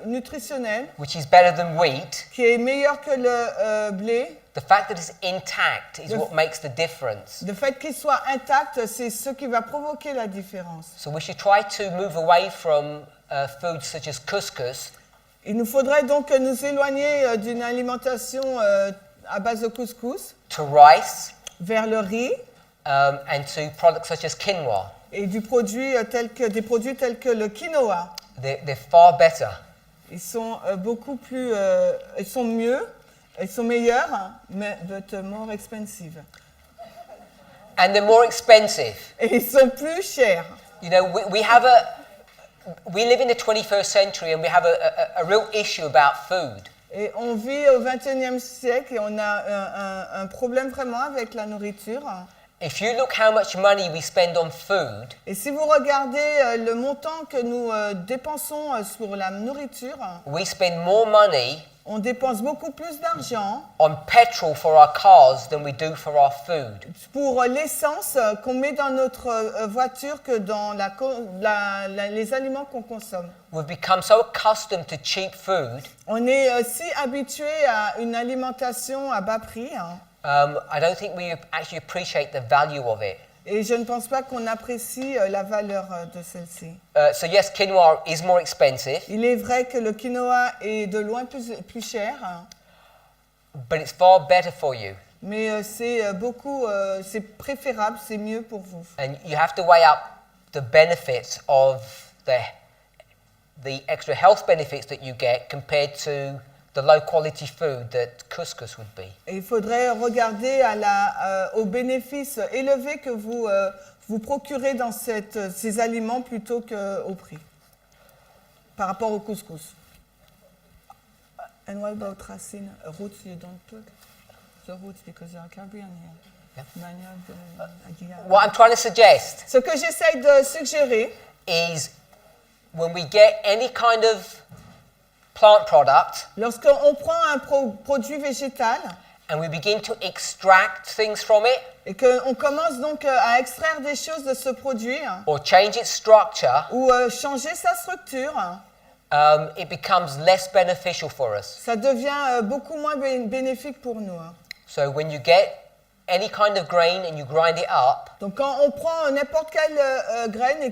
nutritionnel, which is better than wheat, qui est meilleur que le blé, the fact that it's intact is what makes the difference. le fait qu'il soit intact, c'est ce qui va provoquer la différence. So we should try to move away from foods such as couscous Il nous faudrait donc nous éloigner d'une alimentation à base de couscous to rice vers le riz and to products such as quinoa. et des produits tels que le quinoa. They're far better. Ils sont beaucoup plus, ils sont mieux, ils sont meilleurs, mais but more expensive. And they're more expensive. Et ils sont plus chers. You know, we live in the 21st century and we have a real issue about food. Et on vit au XXIe siècle et on a un problème vraiment avec la nourriture. If you look how much money we spend on food, Et si vous regardez le montant que nous dépensons sur la nourriture, we spend more money on dépense beaucoup plus d'argent on petrol for our cars than we do for our food. pour l'essence qu'on met dans notre voiture que dans les aliments qu'on consomme. We've become so accustomed to cheap food, On est si habitué à une alimentation à bas prix, I don't think we actually appreciate the value of it. et je ne pense pas qu'on apprécie la valeur de celle-ci. So yes, quinoa is more expensive, Il est vrai que le quinoa est de loin plus cher, but it's far better for you. mais c'est préférable, c'est mieux pour vous. And you have to weigh up the benefits of the extra health benefits that you get compared to the low quality food that couscous would be. Et il faudrait regarder aux bénéfices élevés que vous procurez dans ces aliments plutôt qu'au prix, par rapport au couscous. And what about racine? Roots you don't put? The roots because they are Caribbean here. Yeah. What I'm trying to suggest Ce que j'essaye de suggérer, is when we get any kind of plant product lorsqu'on prend un produit végétal and we begin to extract things from it et qu'on commence donc à extraire des choses de ce produit or change its structure, ou changer sa structure, it becomes less beneficial for us. ça devient beaucoup moins bénéfique pour nous. So when you get any kind of grain and you grind it up, Donc quand on prend n'importe quelle graine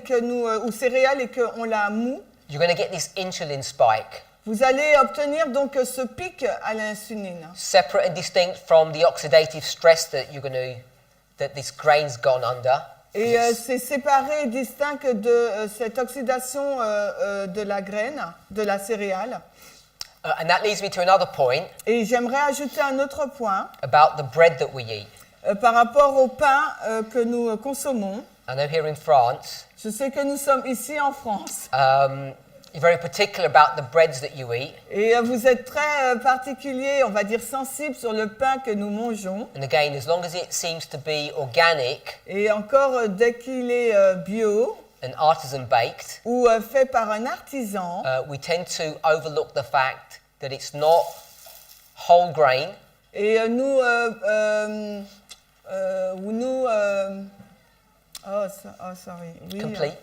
ou céréale et qu'on la moue, you're going to get this insulin spike, vous allez obtenir donc ce pic à l'insuline, separate and distinct from the oxidative stress that this grain's gone under. et c'est séparé et distinct de cette oxydation de la graine, de la céréale. And that leads me to another point Et j'aimerais ajouter un autre point about the bread that we eat. par rapport au pain que nous consommons. I know here in France, Je sais que nous sommes ici en France you're very particular about the breads that you eat. et vous êtes très particulier, on va dire sensible sur le pain que nous mangeons. And again, as long as it seems to be organic Et encore, dès qu'il est bio and artisan baked, ou fait par un artisan, we tend to overlook the fact that it's not whole grain. et sorry. Oui, Complete.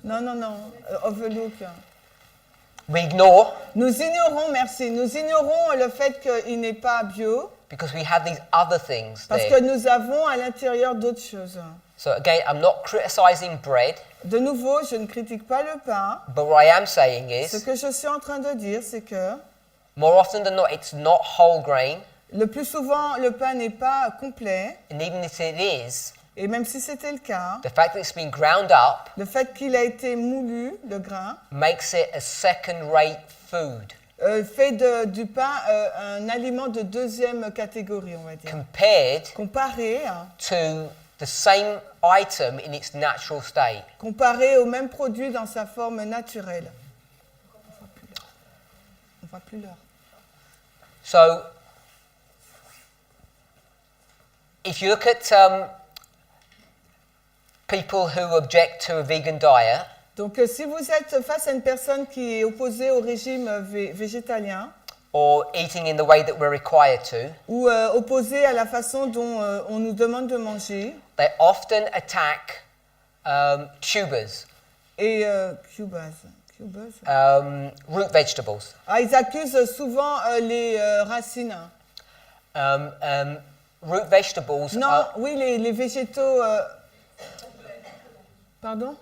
non, overlook. We ignore Nous ignorons le fait qu'il n'est pas bio because we have these other things parce there. que nous avons à l'intérieur d'autres choses. So again, I'm not criticizing bread, De nouveau, je ne critique pas le pain. but what I am saying Ce is, que je suis en train de dire, c'est que more often than not, it's not whole grain, le plus souvent, le pain n'est pas complet. and even if it is, Et même si c'était le cas, the fact that it's been ground up le fait qu'il a été moulu, le grain, makes it a second-rate food fait du pain un aliment de deuxième catégorie, on va dire. compared Comparé to the same item in its natural state. au même produit dans sa forme naturelle. On voit plus l'heure. So, if you look at people who object to a vegan diet, Donc, si vous êtes face à une personne qui est opposée au régime végétalien or eating in the way that we're required to, ou opposée à la façon dont on nous demande de manger, they often attack tubers, et cubas. root vegetables. Ils accusent souvent les racines. Root vegetables Non, are, oui, les végétaux. Pardon?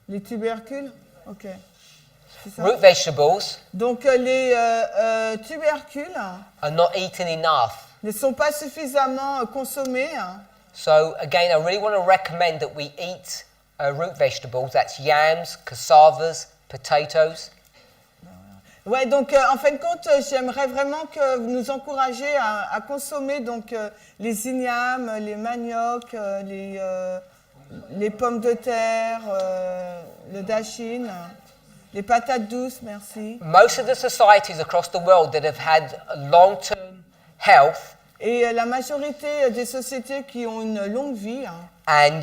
Les tubercules? Ok. C'est ça. root vegetables Donc les tubercules are not eaten enough. ne sont pas suffisamment consommés. So again, I really want to recommend that we eat root vegetables. That's yams, cassavas, potatoes. Ouais, donc en fin de compte, j'aimerais vraiment que vous nous encouragiez à consommer donc les ignames, les maniocs, les pommes de terre, le dachine, les patates douces, merci. Most of the societies across the world that have had long-term health Et la majorité des sociétés qui ont une longue vie and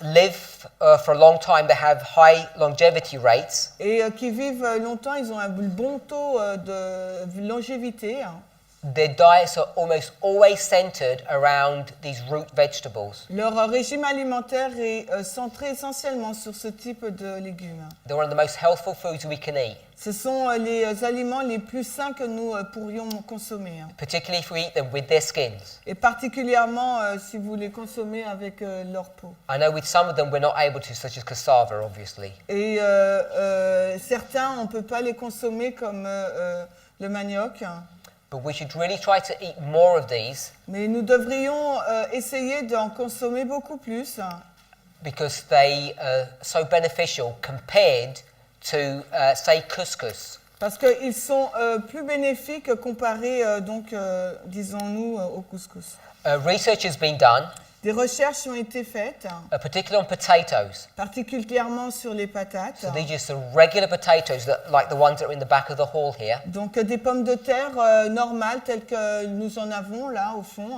live for a long time, they have high longevity rates. et qui vivent longtemps, ils ont un bon taux de longévité. Their diets are almost always centered around these root vegetables. Leur régime alimentaire est centré essentiellement sur ce type de légumes. They're one of the most healthful foods we can eat, Ce sont les aliments les plus sains que nous pourrions consommer. particularly if we eat them with their skins. Et particulièrement si vous les consommez avec leur peau. I know with some of them we're not able to, such as cassava, obviously. Et certains, on ne peut pas les consommer comme le manioc. But we should really try to eat more of these Mais nous devrions essayer d'en consommer beaucoup plus because they are so beneficial compared to, say, couscous. parce qu'ils sont plus bénéfiques comparés, disons-nous, au couscous. Research has been done, Des recherches ont été faites, particularly on potatoes. particulièrement sur les patates. So these are just the regular potatoes, that, like the ones that are in the back of the hall here. Donc des pommes de terre normales telles que nous en avons là au fond.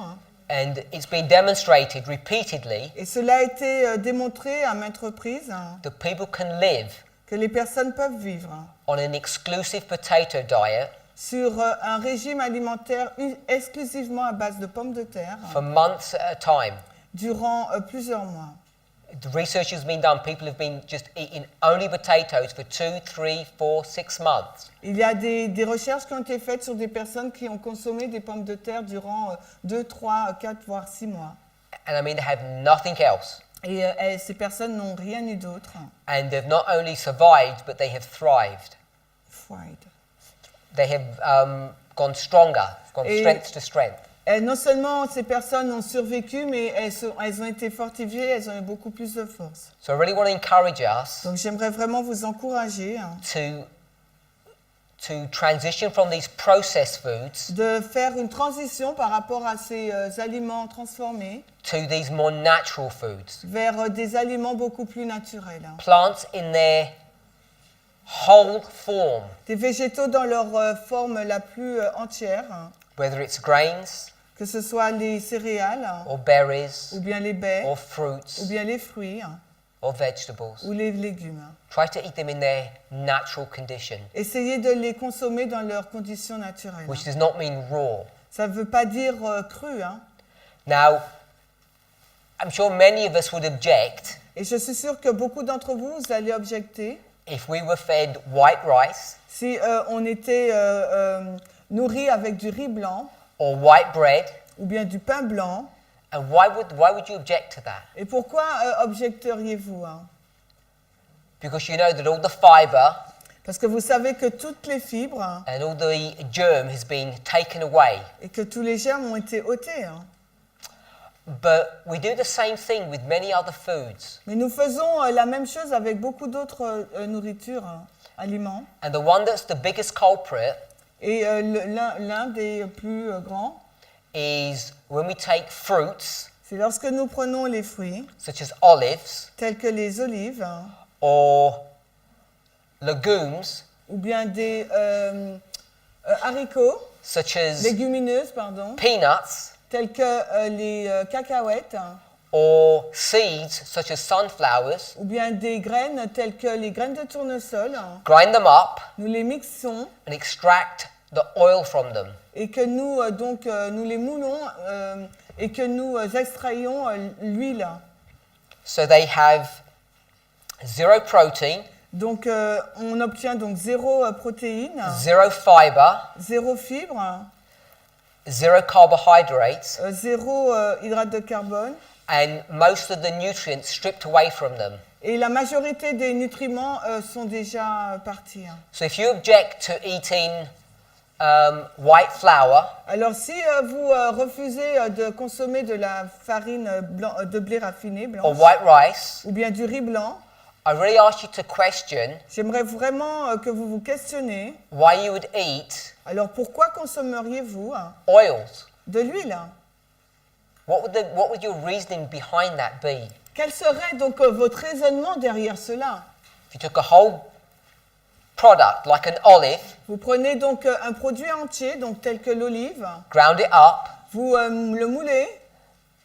And it's been demonstrated repeatedly Et cela a été démontré à maintes reprises that people can live que les personnes peuvent vivre on an exclusive potato diet sur un régime alimentaire exclusivement à base de pommes de terre for months at a time. durant plusieurs mois. The research has been done. People have been just eating only potatoes for 2, 3, 4, 6 months. Il y a des recherches qui ont été faites sur des personnes qui ont consommé des pommes de terre durant 2, 3, 4, voire 6 mois. And I mean, they have nothing else. Et ces personnes n'ont rien eu d'autre. And they've not only survived, but they have thrived. Fried. They have gone stronger, gone Et- strength to strength. Et non seulement ces personnes ont survécu, mais elles ont été fortifiées, elles ont eu beaucoup plus de force. So I really want to encourage us Donc j'aimerais vraiment vous encourager to transition from these processed foods de faire une transition par rapport à ces aliments transformés to these more natural foods. vers des aliments beaucoup plus naturels. Plants in their whole form, Des végétaux dans leur forme la plus entière, whether it's grains que ce soit les céréales, or berries ou bien les baies, or fruits ou bien les fruits, or vegetables. ou les légumes. Try to eat them in their natural condition, Essayez de les consommer dans leurs conditions naturelles. which does not mean raw. Ça ne veut pas dire cru. Now, I'm sure many of us would object Et je suis sûre que beaucoup d'entre vous, vous allez objecter if we were fed white rice si on était nourri avec du riz blanc or white bread. ou bien du pain blanc. And why would you object to that? Et pourquoi objecteriez-vous Because you know that all the fiber Parce que vous savez que toutes les fibres and all the germ has been taken away. et que tous les germes ont été ôtés. But we do the same thing with many other foods. Mais nous faisons la même chose avec beaucoup d'autres nourritures, aliments. And the one that's the biggest culprit Et l'un des plus grands, is when we take fruits, c'est lorsque nous prenons les fruits, such as olives tels que les olives, or legumes, ou bien des haricots, such as légumineuses, pardon, peanuts, tels que les cacahuètes, or seeds, such as sunflowers, ou bien des graines telles que les graines de tournesol, grind them up nous les mixons and extract the oil from them. et que nous, nous les moulons et que nous extrayons l'huile. So they have zero protein, Donc on obtient donc zéro protéine, zero fiber, zéro fibre, zero carbohydrates, zéro hydrate de carbone and most of the nutrients stripped away from them. et la majorité des nutriments sont déjà partis. So if you object to eating white flour Alors si vous refusez de consommer de la farine de blé raffiné or blanche white rice, ou bien du riz blanc, I really ask you to question j'aimerais vraiment que vous vous questionnez. why you would eat Alors pourquoi consommeriez-vous oils. de l'huile? What would your reasoning behind that be? Quel serait donc votre raisonnement derrière cela? If you took a whole product like an olive, Vous prenez donc un produit entier, donc tel que l'olive, ground it up, Vous le moulez,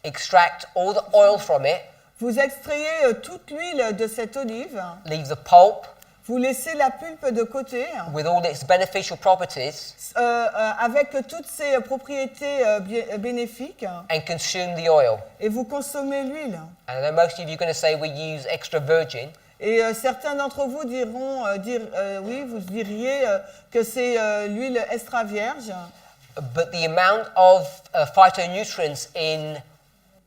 extract all the oil from it, vous extrayez toute l'huile de cette olive, leave the pulp vous laissez la pulpe de côté, with all its beneficial properties, avec toutes ses propriétés bénéfiques, and consume the oil. et vous consommez l'huile. And I know most of you are going to say we use extra virgin, Et certains d'entre vous diront, oui, vous diriez que c'est l'huile extra vierge. but the amount of phytonutrients in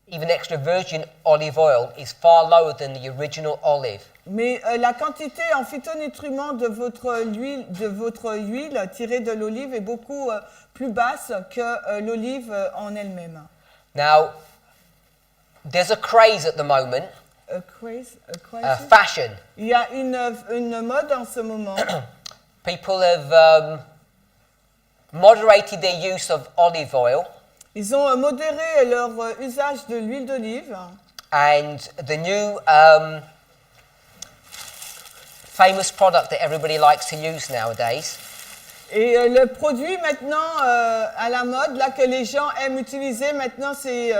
even extra virgin olive oil is far lower than the original olive. Mais la quantité en phytonutriments de votre huile tirée de l'olive est beaucoup plus basse que l'olive en elle-même. Now, there's a craze at the moment, fashion. Il y a une mode en ce moment. People have moderated their use of olive oil, Ils ont modéré leur usage de l'huile d'olive. and the new famous product that everybody likes to use nowadays Et le produit maintenant à la mode, là que les gens aiment utiliser maintenant, c'est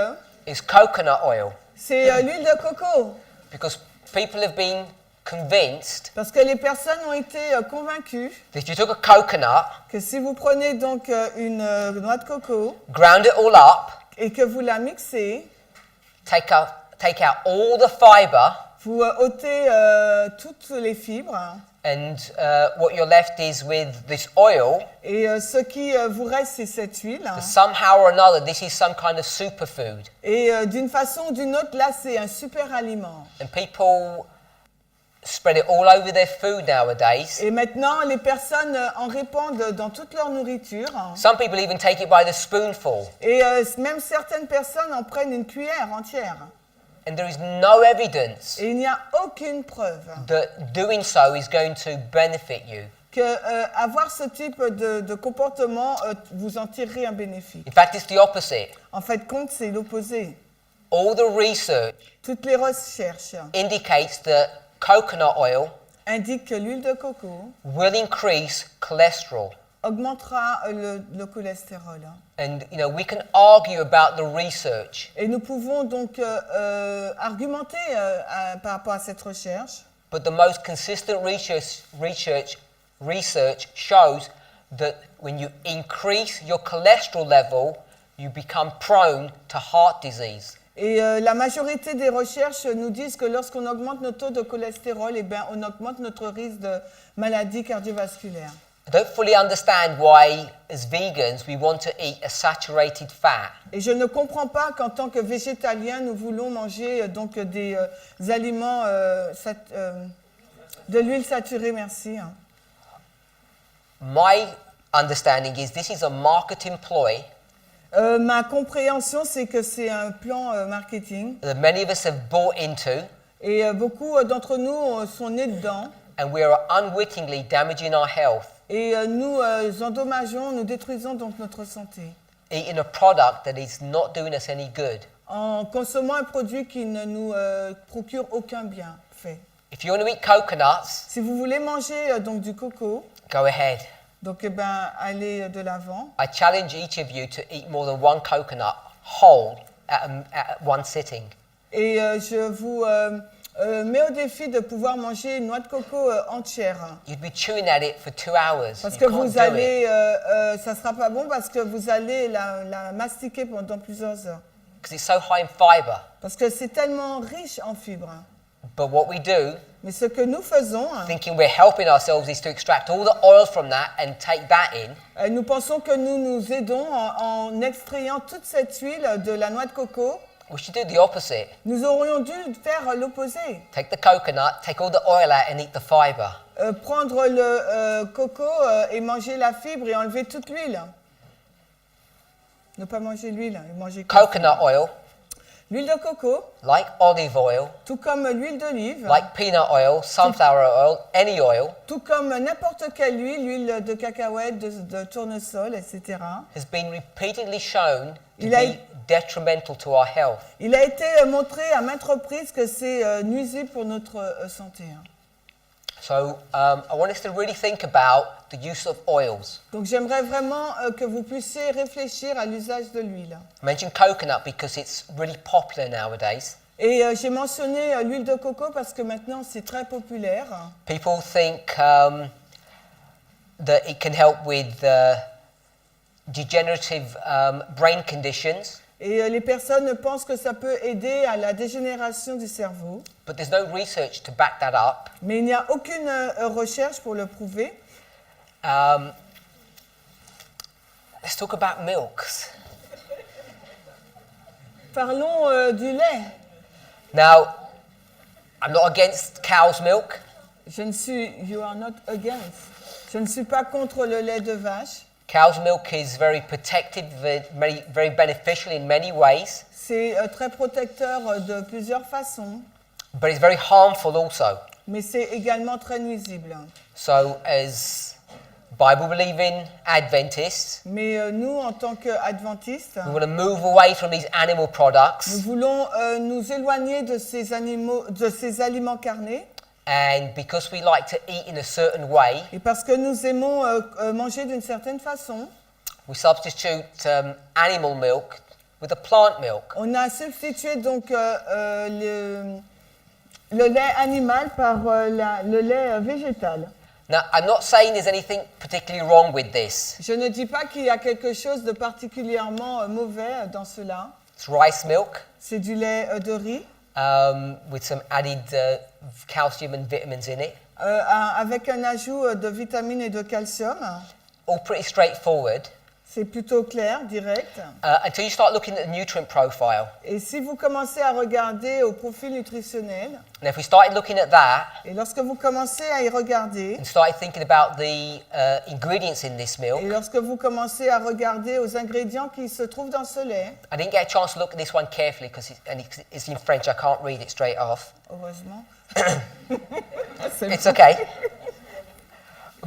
is coconut oil, l'huile de coco. because people have been convinced Parce que les personnes ont été convaincues that if you took a coconut, que si vous prenez donc une noix de coco ground it all up, et que vous la mixez, take out all the fiber, vous ôtez toutes les fibres and what you're left is with this oil. et ce qui vous reste, c'est cette huile. Somehow or another, this is some kind of superfood, Et d'une façon ou d'une autre, là, c'est un super aliment. and people spread it all over their food nowadays. Et maintenant, les personnes en répandent dans toute leur nourriture. Some people even take it by the spoonful, Et même certaines personnes en prennent une cuillère entière. and there is no evidence Et il n'y a aucune preuve that doing so is going to benefit you. que avoir ce type de comportement, vous en tirerez un bénéfice. In fact, it's the opposite. En fait, compte, c'est l'opposé. All the research Toutes les recherches indicates that coconut oil indiquent que l'huile de coco will increase cholesterol. augmentera le cholestérol. And we can argue about the research, Et nous pouvons donc argumenter par rapport à cette recherche. but the most consistent research shows that when you increase your cholesterol level, you become prone to heart disease. Et la majorité des recherches nous disent que lorsqu'on augmente notre taux de cholestérol, eh bien, on augmente notre risque de maladie cardiovasculaire. I don't fully understand why, as vegans, we want to eat a saturated fat. Et je ne comprends pas qu'en tant que végétalien, nous voulons manger donc des aliments de l'huile saturée, merci. My understanding is this is a marketing ploy Ma compréhension, c'est que c'est un plan marketing. that many of us have bought into, Et beaucoup d'entre nous sont nés dedans. and we are unwittingly damaging our health, Et nous endommageons, nous détruisons donc notre santé. eating a product that is not doing us any good. En consommant un produit qui ne nous procure aucun bienfait. If you want to eat coconuts, Si vous voulez manger donc du coco, go ahead. donc allez de l'avant. I challenge each of you to eat more than one coconut whole at one sitting. Et je vous mets au défi de pouvoir manger une noix de coco entière. You'd be chewing at it for 2 hours. Parce You que can't vous do it. allez, ça sera pas bon parce que vous allez la mastiquer pendant plusieurs heures. Because it's so high in fiber. Parce que c'est tellement riche en fibres. But what we do, Mais ce que nous faisons, thinking we're helping ourselves, is to extract all the oil from that and take that in, nous pensons que nous nous aidons en extrayant toute cette huile de la noix de coco. we should do the opposite. Nous aurions dû faire l'opposé. Take the coconut, take all the oil out and eat the fiber. Prendre le coco et manger la fibre et enlever toute l'huile. Ne pas manger l'huile, manger Coconut oil, l'huile de coco, like olive oil, tout comme l'huile d'olive, like peanut oil, sunflower oil, any oil, tout comme n'importe quelle huile, l'huile de cacahuète, de tournesol, etc. has been repeatedly shown to Il a- be detrimental to our health. Il a été montré à maintes reprises que c'est nuisible pour notre santé. So I want us to really think about the use of oils. Donc j'aimerais vraiment que vous puissiez réfléchir à l'usage de l'huile. I mentioned coconut because it's really popular nowadays. Et j'ai mentionné l'huile de coco parce que maintenant c'est très populaire. People think that it can help with degenerative brain conditions, Et les personnes pensent que ça peut aider à la dégénération du cerveau. but there's no research to back that up. Mais il n'y a aucune recherche pour le prouver. Let's talk about milks. Parlons du lait. Now, I'm not against cow's milk. You are not against. Je ne suis pas contre le lait de vache. Cow's milk is very protective, very beneficial in many ways, C'est très protecteur de plusieurs façons, but it's very harmful also. mais c'est également très nuisible. So, as Bible-believing Adventists, Mais nous, en tant qu'adventistes, we want to move away from these animal nous products, voulons nous éloigner de ces aliments carnés. and because we like to eat in a certain way, Et parce que nous aimons manger d'une certaine façon, we substitute animal milk with a plant milk. on a substitué donc le lait animal par le lait végétal. Now, I'm not saying there's anything particularly wrong with this. Je ne dis pas qu'il y a quelque chose de particulièrement mauvais dans cela. It's rice milk C'est du lait de riz with some added calcium and vitamins in it. avec un ajout de vitamines et de calcium. All pretty straightforward C'est plutôt clair, direct. until you start looking at the nutrient profile. Et si vous commencez à regarder au profil nutritionnel, And if we started looking at that et lorsque vous commencez à y regarder, and started thinking about the ingredients in this milk, et lorsque vous commencez à regarder aux ingrédients qui se trouvent dans ce lait, I didn't get a chance to look at this one carefully because it's in French. I can't read it straight off. heureusement. It's okay.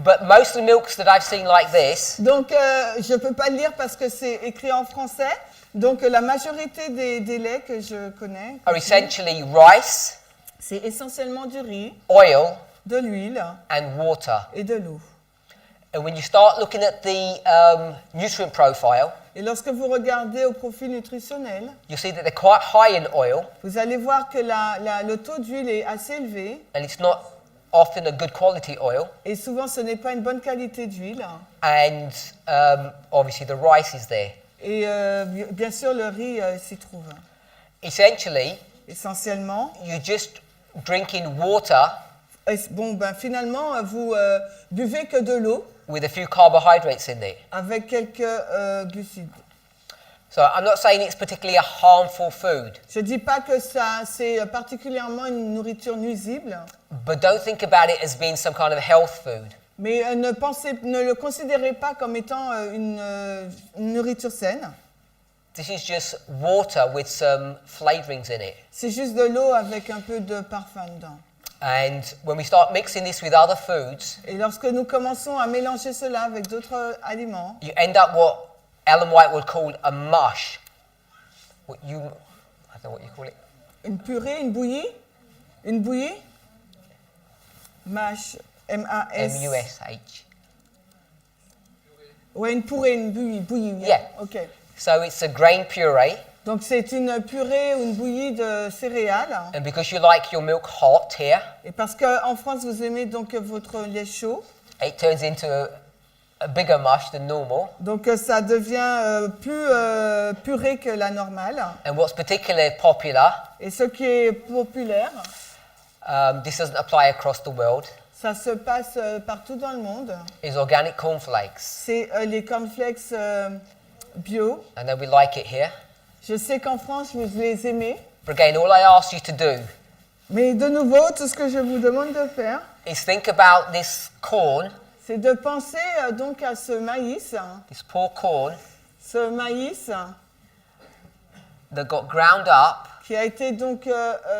But most of the milks that I've seen like this Donc, je ne peux pas le lire parce que c'est écrit en français. Donc, la majorité des laits que je connais, are essentially rice, c'est essentiellement du riz, oil, de l'huile and water. et de l'eau. And when you start looking at the nutrient profile, Et lorsque vous regardez au profil nutritionnel, you'll see that they're quite high in oil, vous allez voir que le taux d'huile est assez élevé. and it's not often a good quality oil. Et souvent, ce n'est pas une bonne qualité d'huile. And obviously the rice is there. Et bien sûr, le riz s'y trouve. Essentially, Essentiellement, you're just drinking water finalement, vous buvez que de l'eau with a few carbohydrates in it. avec quelques glucides. So I'm not saying it's particularly a harmful food, Je ne dis pas que c'est particulièrement une nourriture nuisible, but don't think about it as being some kind of health food. mais ne le considérez pas comme étant une nourriture saine. This is just water with some flavorings in it. C'est juste de l'eau avec un peu de parfum dedans. And when we start mixing this with other foods, Et lorsque nous commençons à mélanger cela avec d'autres aliments, you end up what Ellen White would call a mush. I don't know what you call it. une purée, une bouillie, mash, M-A-S. M-U-S-H. Ouais, une purée, une bouillie. Yeah. Ok. So it's a grain puree, Donc c'est une purée ou une bouillie de céréales. and because you like your milk hot here, Et parce qu'en France, vous aimez donc votre lait chaud, it turns into a bigger mush than normal. donc ça devient plus purée que la normale. And what's particularly popular, Et ce qui est populaire, this doesn't apply across the world, ça se passe partout dans le monde. is organic cornflakes. C'est les cornflakes bio. I know we like it here. Je sais qu'en France, vous les aimez. But again, all I ask you to do Mais de nouveau, tout ce que je vous demande de faire, is think about this corn, c'est de penser donc à ce maïs that got ground up qui a été donc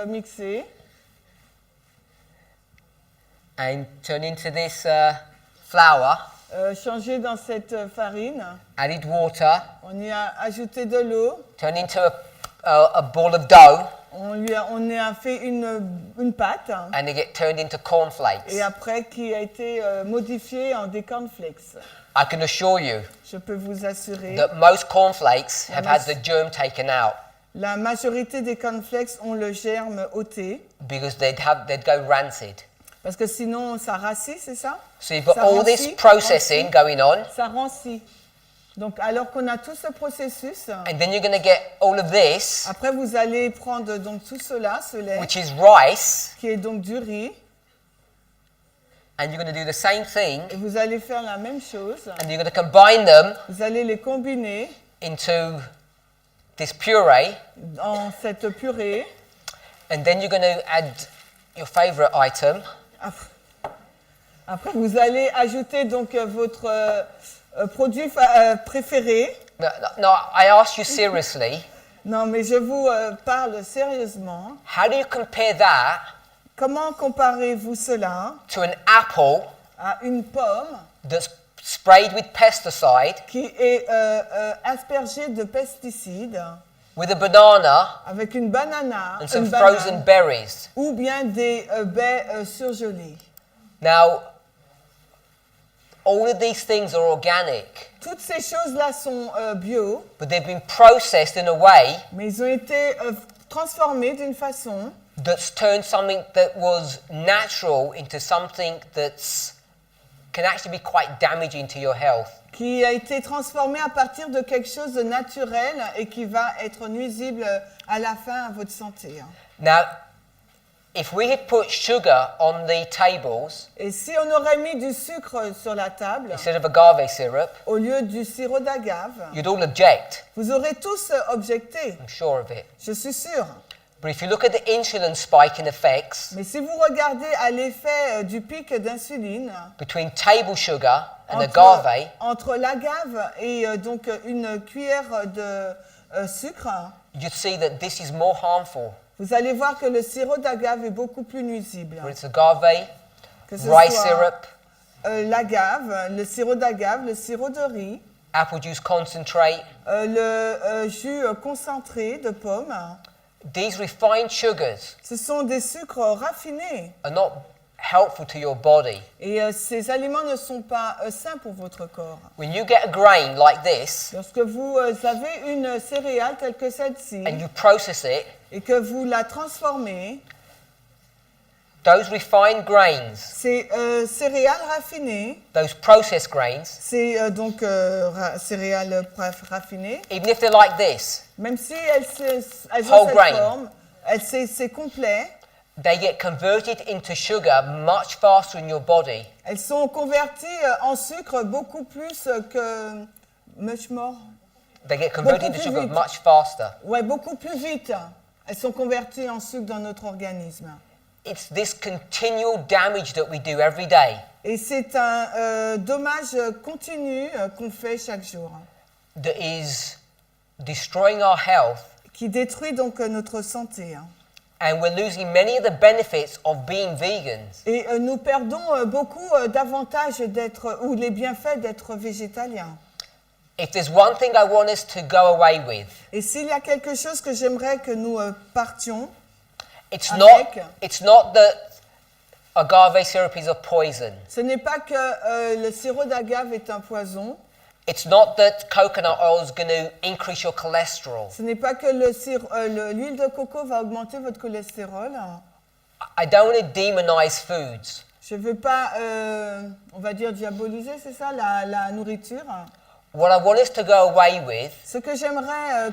mixé and turned into this flour, changé dans cette farine. added water, On y a ajouté de l'eau. turned into a ball of dough, On a fait une pâte and they get turned into cornflakes. et après qui a été modifiée en des cornflakes. I can assure you Je peux vous assurer, that most cornflakes have had the germ taken out la majorité des cornflakes ont le germe ôté because they'd go rancid. parce que sinon ça rassit, c'est ça? So you've got Ça all this rancit, processing going on, Ça rancit. Donc alors qu'on a tout ce processus, and then you're going to get all of this, après vous allez prendre donc tout cela, ce lait, which is rice, qui est donc du riz, and you're going to do the same thing, et vous allez faire la même chose. and you're going to combine them Vous allez les combiner into this puree, en cette purée. and then you're going to add your favorite item, Après, vous allez ajouter donc votre produit préféré. No, I ask you seriously, Non, mais je vous parle sérieusement. how do you compare that Comment comparez-vous cela to an apple à une pomme that's sprayed with pesticide, qui est aspergée de pesticides, with a banana avec une banana, and some une frozen banane, berries? ou bien des baies surgelées? Now, all of these things are organic, Toutes ces choses-là sont bio, but they've been processed in a way mais ils ont été transformées d'une façon that's turned something that was natural into something that's can actually be quite damaging to your health. qui a été transformé à partir de quelque chose de naturel et qui va être nuisible à la fin à votre santé. Now, if we had put sugar on the tables Et si on aurait mis du sucre sur la table instead of agave syrup, au lieu du sirop d'agave, you'd all object. vous aurez tous objecté, I'm sure of it. je suis sûre. But if you look at the insulin spike in effects Mais si vous regardez à l'effet du pic d'insuline between table sugar and entre, agave, entre l'agave et donc une cuillère de sucre, you'd see that this is more harmful. vous allez voir que le sirop d'agave est beaucoup plus nuisible. Whether it's agave, Que ce rice soit syrup, l'agave, le sirop d'agave, le sirop de riz, apple juice concentrate, le jus concentré de pomme. these refined sugars Ce sont des sucres raffinés are not helpful to your body. et ces aliments ne sont pas sains pour votre corps. When you get a grain like this Lorsque vous avez une céréale telle que celle-ci and you process it, et que vous la transformez, those refined grains, ces céréales raffinées, those processed grains, c'est donc céréales raffinées, even if they're like this, même si elles Whole ont cette grain. forme, c'est complet, they get converted into sugar much faster in your body. elles sont converties en sucre beaucoup plus que much more. They get converted into Beaucoup plus sugar vite. much faster. Ouais, beaucoup plus vite. Elles sont converties en sucre dans notre organisme. It's this continual damage that we do every day Et c'est un dommage continu qu'on fait chaque jour, that is destroying our health, qui détruit donc notre santé. and we're losing many of the benefits of being vegans. Et nous perdons beaucoup d'avantages d'être, ou les bienfaits d'être végétalien. If there's one thing I want us to go away with, Et s'il y a quelque chose que j'aimerais que nous partions, it's Avec. not that agave syrup is a poison. ce n'est pas que le sirop d'agave est un poison, It's not that coconut oil is going to increase your cholesterol. ce n'est pas que l'huile de coco va augmenter votre cholestérol. I don't want to demonize foods. Je ne veux pas, on va dire, diaboliser, c'est ça, la nourriture. What I want us to go away with Ce que j'aimerais,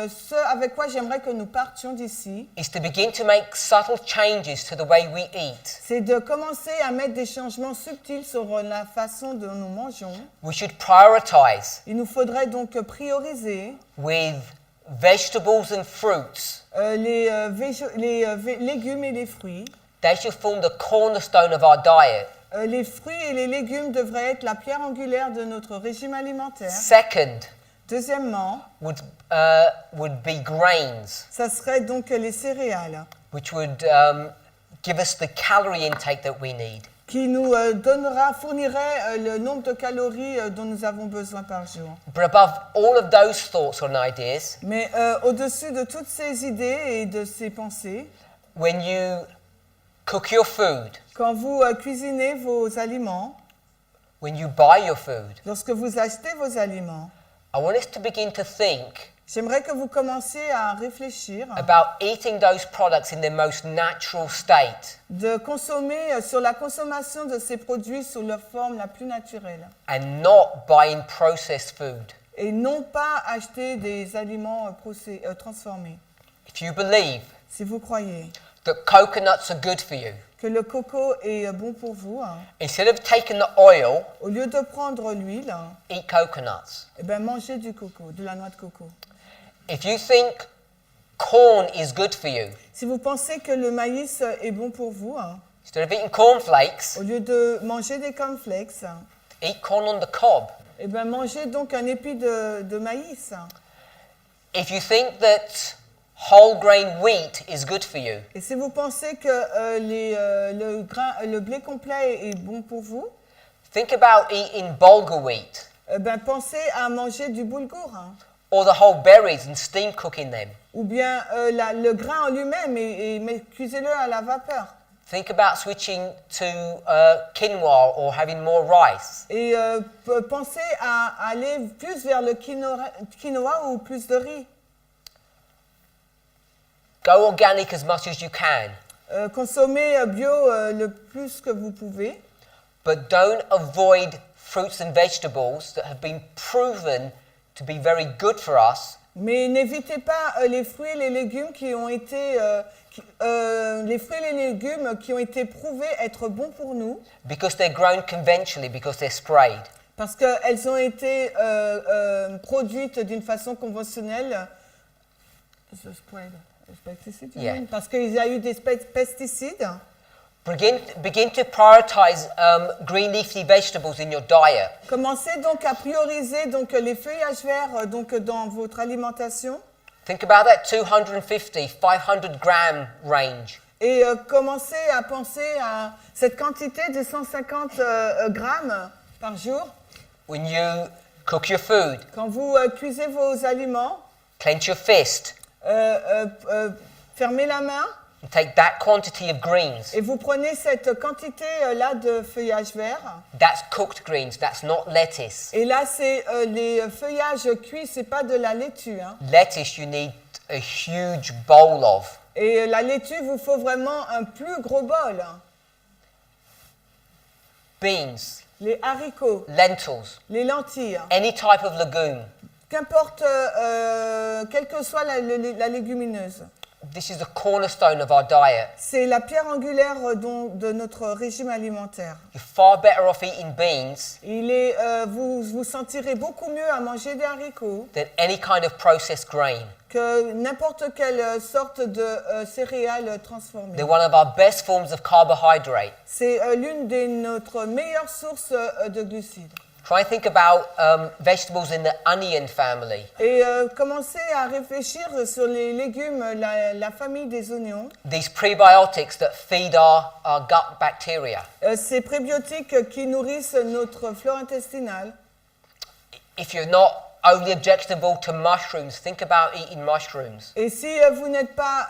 ce avec quoi j'aimerais que nous partions d'ici, is to begin to make subtle changes to the way we eat. c'est de commencer à mettre des changements subtils sur la façon dont nous mangeons. We should prioritize Il nous faudrait donc prioriser with vegetables and fruits. les légumes et les fruits. They should form the cornerstone of our diet. Les fruits et les légumes devraient être la pierre angulaire de notre régime alimentaire. Second Deuxièmement, would be grains, ça serait donc les céréales which would give us the calorie intake that we need. qui nous fournirait le nombre de calories dont nous avons besoin par jour. But above all of those thoughts or ideas, Mais au-dessus de toutes ces idées et de ces pensées, when you cook your food, quand vous cuisinez vos aliments, when you buy your food, lorsque vous achetez vos aliments, I want us to begin to think j'aimerais que vous commenciez à réfléchir about eating those products in their most natural state de consommer sur la consommation de ces produits sous leur forme la plus naturelle and not buying processed food. et non pas acheter des aliments transformés. If you believe Si vous croyez that coconuts are good for you, que le coco est bon pour vous, instead of taking the oil, au lieu de prendre l'huile, eat coconuts. eh ben mangez du coco, de la noix de coco. If you think corn is good for you, Si vous pensez que le maïs est bon pour vous, instead of eating cornflakes, au lieu de manger des cornflakes, eat corn on the cob. eh ben mangez donc un épi de maïs. If you think that whole grain wheat is good for you, Et si vous pensez que le blé complet est bon pour vous, think about eating bulgur wheat eh ben pensez à manger du boulgour, or the whole berries and steam cooking them. ou bien le grain en lui-même mais cuisez-le à la vapeur. Think about switching to quinoa or having more rice. Et pensez à aller plus vers le quinoa ou plus de riz. Go organic as much as you can, Consommez bio le plus que vous pouvez, but don't avoid fruits and vegetables that have been proven to be very good for us, mais n'évitez pas les fruits et les légumes qui ont été prouvés être bons pour nous, because they're grown conventionally, because they're sprayed. parce qu'elles ont été produites d'une façon conventionnelle. Yeah. Parce qu'il y a eu des pesticides. Begin to prioritize green leafy vegetables in your diet. Commencez donc à prioriser donc les feuillages verts donc dans votre alimentation Think about that 250, 500 gram range. et commencez à penser à cette quantité de 150 grammes par jour. When you cook your food, Quand vous cuisez vos aliments, clench your fist fermez la main and take that quantity of greens. et vous prenez cette quantité là de feuillage vert. That's cooked greens, that's not lettuce. Et là, c'est les feuillages cuits, c'est pas de la laitue. Lettuce you need a huge bowl of. Et la laitue, vous faut vraiment un plus gros bol. Beans, Les haricots, lentils, les lentilles, any type of legume. qu'importe, quelle que soit la légumineuse. This is the cornerstone of our diet. C'est la pierre angulaire de notre régime alimentaire. You're far better off eating beans Vous vous sentirez beaucoup mieux à manger des haricots than any kind of processed grain. que n'importe quelle sorte de céréales transformées. They're one of our best forms of carbohydrate. C'est l'une de notre meilleures sources de glucides. Try and think about vegetables in the onion family. Et commencez à réfléchir sur les légumes, la famille des oignons. These prebiotics that feed our gut bacteria. Ces prébiotiques qui nourrissent notre flore intestinale. If you're not only objectionable to mushrooms, think about eating mushrooms. Et si vous n'êtes pas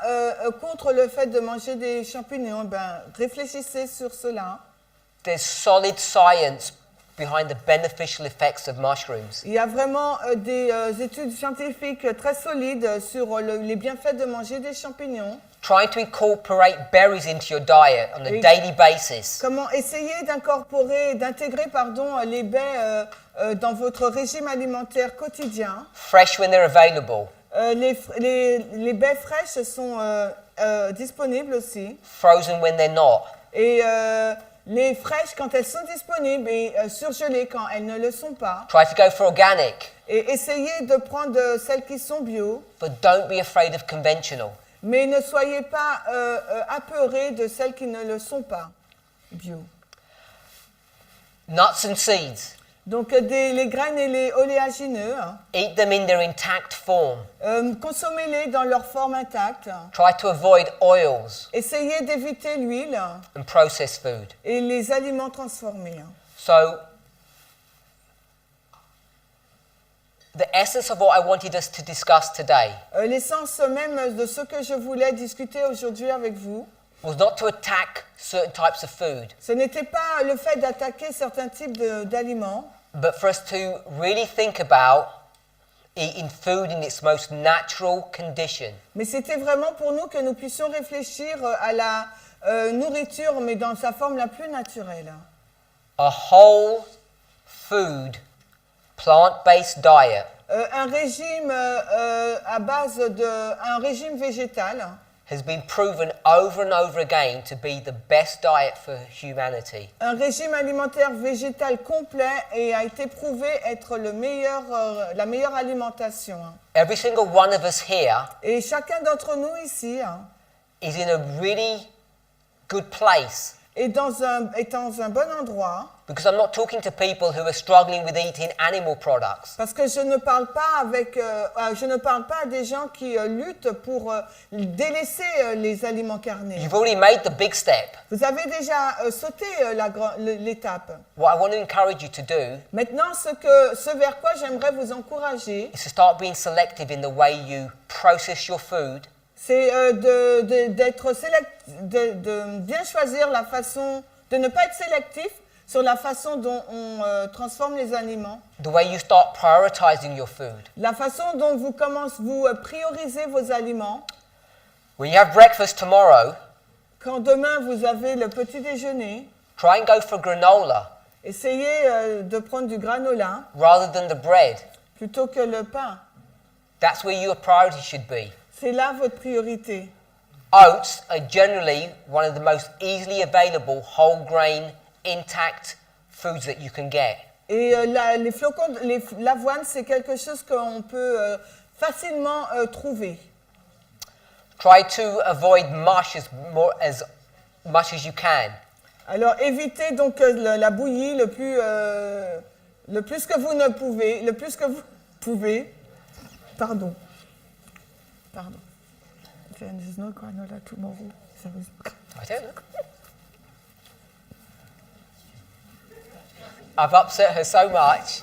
contre le fait de manger des champignons, ben, réfléchissez sur cela. There's solid science behind the beneficial effects of mushrooms. Il y a vraiment des études scientifiques très solides sur les bienfaits de manger des champignons. Trying to incorporate berries into your diet on a daily basis. Comment essayer d'intégrer les baies dans votre régime alimentaire quotidien. Fresh when they're available. Les baies fraîches sont disponibles aussi. Frozen when they're not. Et les fraîches quand elles sont disponibles et surgelées quand elles ne le sont pas. Try to go for organic. Et essayez de prendre celles qui sont bio. But don't be afraid of conventional. Mais ne soyez pas apeurés de celles qui ne le sont pas bio. Nuts and seeds. Donc les graines et les oléagineux, eat them in their intact form. consommez-les dans leur forme intacte. Try to avoid oils Essayez d'éviter l'huile and processed food. et les aliments transformés. So, the essence of what I wanted us to discuss today L'essence même de ce que je voulais discuter aujourd'hui avec vous, was not to attack certain types of food, ce n'était pas le fait d'attaquer certains types d'aliments, but for us to really think about eating food in its most natural condition. mais c'était vraiment pour nous que nous puissions réfléchir à la nourriture, mais dans sa forme la plus naturelle. A whole food, plant-based diet Un régime un régime végétal has been proven over and over again to be the best diet for humanity. Un régime alimentaire végétal complet et a été prouvé être la meilleure alimentation. Every single one of us here Et chacun d'entre nous ici is in a really good place, est dans un bon endroit because I'm not talking to people who are struggling with eating animal products. parce que je ne parle pas à des gens qui luttent pour délaisser les aliments carnés. You've already made the big step. Vous avez déjà sauté l'étape. What I want to encourage you to do Maintenant, ce vers quoi j'aimerais vous encourager, is to start being selective in the way you process your food, c'est de bien choisir la façon, de ne pas être sélectif sur la façon dont on transforme les aliments, the way you start prioritizing your food. la façon dont vous priorisez vos aliments. When you have breakfast tomorrow, Quand demain vous avez le petit déjeuner, try and go for granola essayez de prendre du granola rather than the bread. plutôt que le pain. That's where your priority should be. C'est là votre priorité. Oats are generally one of the most easily available whole grain intact foods that you can get. Et les flocons, l'avoine, c'est quelque chose qu'on peut facilement trouver. Try to avoid mush as much as you can. Alors évitez donc la bouillie le plus que vous ne pouvez, le plus que vous pouvez. Pardon. There's no granola tomorrow. I don't know. I've upset her so much.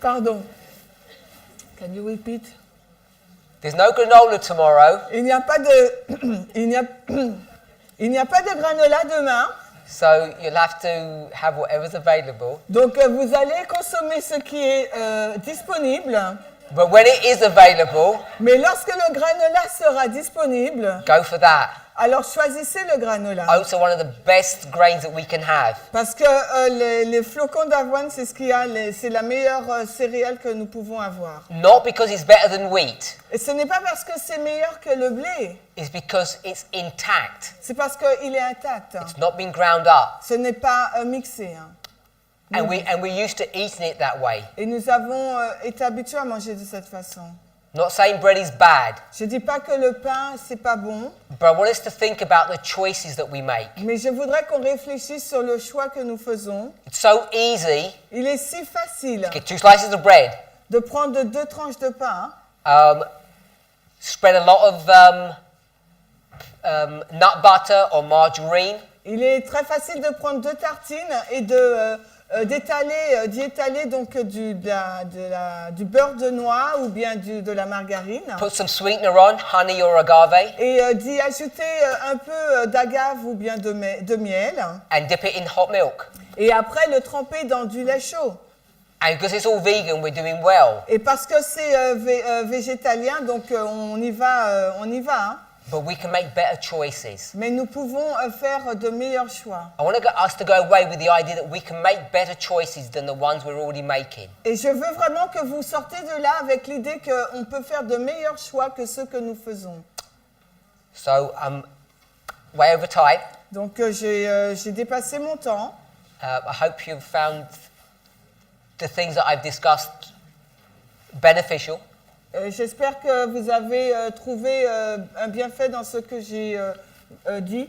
Pardon. Can you repeat? There's no granola tomorrow, Il n'y a pas de il n'y a pas de granola demain. so you'll have to have whatever's available. Donc vous allez consommer ce qui est disponible. But when it is available, Mais lorsque le granola sera disponible, go for that. alors choisissez le granola. Oats are one of the best grains that we can have. Parce que les flocons d'avoine, c'est c'est la meilleure céréale que nous pouvons avoir. Not because it's better than wheat, Et ce n'est pas parce que c'est meilleur que le blé, it's because it's intact. c'est parce qu'il est intact. It's not been ground up. Ce n'est pas mixé. And we're used to eating it that way. Et nous avons été habitués à manger de cette façon. Not saying bread is bad, Je ne dis pas que le pain, c'est pas bon, but I want us to think about the choices that we make. mais je voudrais qu'on réfléchisse sur le choix que nous faisons. It's so easy Il est si facile to get 2 slices of bread, de prendre 2 tranches de pain, spread a lot of nut butter or margarine, il est très facile de prendre 2 tartines et d'y étaler donc du beurre de noix ou bien de la margarine put some sweetener on, honey or agave, et d'y ajouter un peu d'agave ou bien de miel and dip it in hot milk. et après le tremper dans du lait chaud. And because it's all vegan, we're doing well. Et parce que c'est végétalien, donc on y va. Hein. But we can make better choices. Mais nous pouvons faire de meilleurs choix. I want us to go away with the idea that we can make better choices than the ones we're already making. Et je veux vraiment que vous sortez de là avec l'idée qu'on peut faire de meilleurs choix que ceux que nous faisons. So, way over time. Donc j'ai dépassé mon temps. I hope you've found the things that I've discussed beneficial. J'espère que vous avez trouvé un bienfait dans ce que j'ai dit.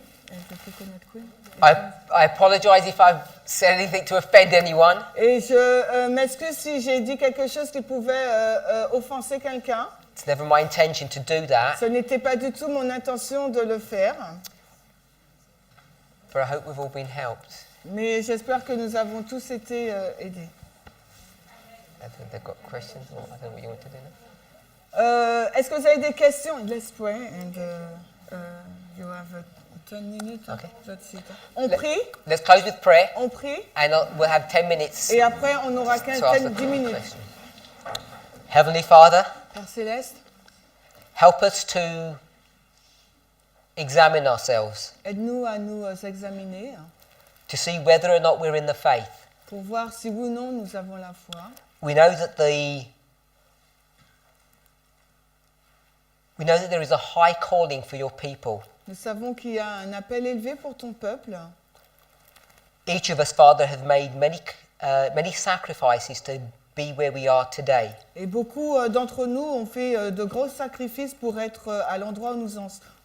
I apologize if I've said anything to offend anyone. Et je m'excuse si j'ai dit quelque chose qui pouvait offenser quelqu'un. It's never my intention to do that, Ce n'était pas du tout mon intention de le faire. but I hope we've all been helped. Mais j'espère que nous avons tous été aidés. I think they've got questions, or I don't know what you want to do now. Est-ce que vous avez des questions? Let's pray and you have 10 minutes. Okay. That's it. On prie, Let's close with prayer, on prie, and we'll have 10 minutes et après on aura to ask the 10 minutes. question. Heavenly Father, Père Céleste, help us to examine ourselves, aide-nous à nous examiner to see whether or not we're in the faith. pour voir si oui ou non nous avons la foi. We know that there is a high calling for your people. Nous savons qu'il y a un appel élevé pour ton peuple. Each of us, Father, have made many sacrifices to be where we are today. Et beaucoup d'entre nous ont fait de gros sacrifices pour être à l'endroit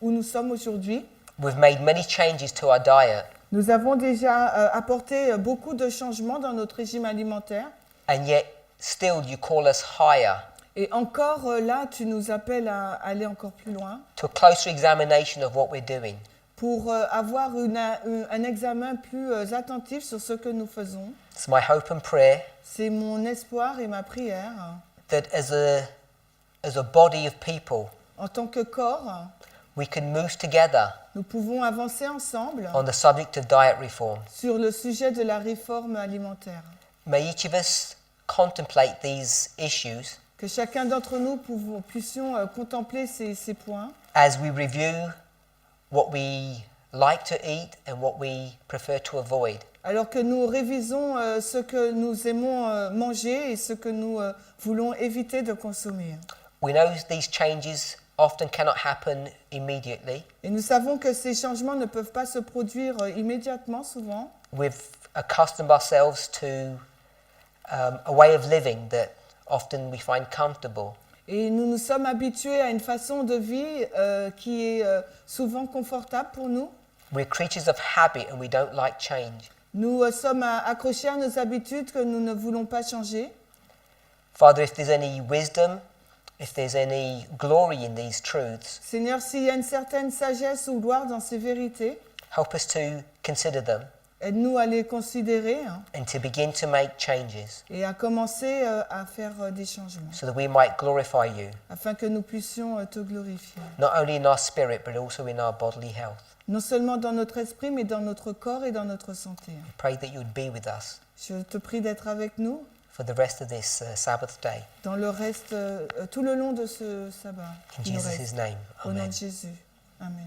où nous sommes aujourd'hui. We've made many changes to our diet, Nous avons déjà apporté beaucoup de changements dans notre régime alimentaire. and yet still you call us higher, Et encore là, tu nous appelles à aller encore plus loin to a closer examination of what we're doing. pour avoir un examen plus attentif sur ce que nous faisons. It's my hope and prayer C'est mon espoir et ma prière. that as a body of people, En tant que corps, we can move together nous pouvons avancer ensemble on the subject of diet reform. sur le sujet de la réforme alimentaire. May each of us contemplate these issues Que chacun d'entre nous puissions contempler ces points as we review what we like to eat and what we prefer to avoid. alors que nous révisons ce que nous aimons manger et ce que nous voulons éviter de consommer. We know these changes often cannot happen immediately. Et nous savons que ces changements ne peuvent pas se produire immédiatement souvent. We've accustomed ourselves to a way of living that often we find comfortable. Et nous nous sommes habitués à une façon de vie qui est souvent confortable pour nous. We're creatures of habit and we don't like change. Nous sommes accrochés à nos habitudes que nous ne voulons pas changer. Father, if there's any wisdom, if there's any glory in these truths, Seigneur, s'il y a une certaine sagesse ou gloire dans ces vérités, help us to consider them aide-nous à les considérer and to begin to make changes et à commencer à faire des changements, so that we might glorify you, afin que nous puissions te glorifier. not only in our spirit but also in our bodily health. Non seulement dans notre esprit, mais dans notre corps et dans notre santé. We pray that you would be with us Je te prie d'être avec nous for the rest of this Sabbath day. dans le reste, tout le long de ce sabbat. In qui nous Jesus' reste. name, Au nom amen. de Jésus. Amen.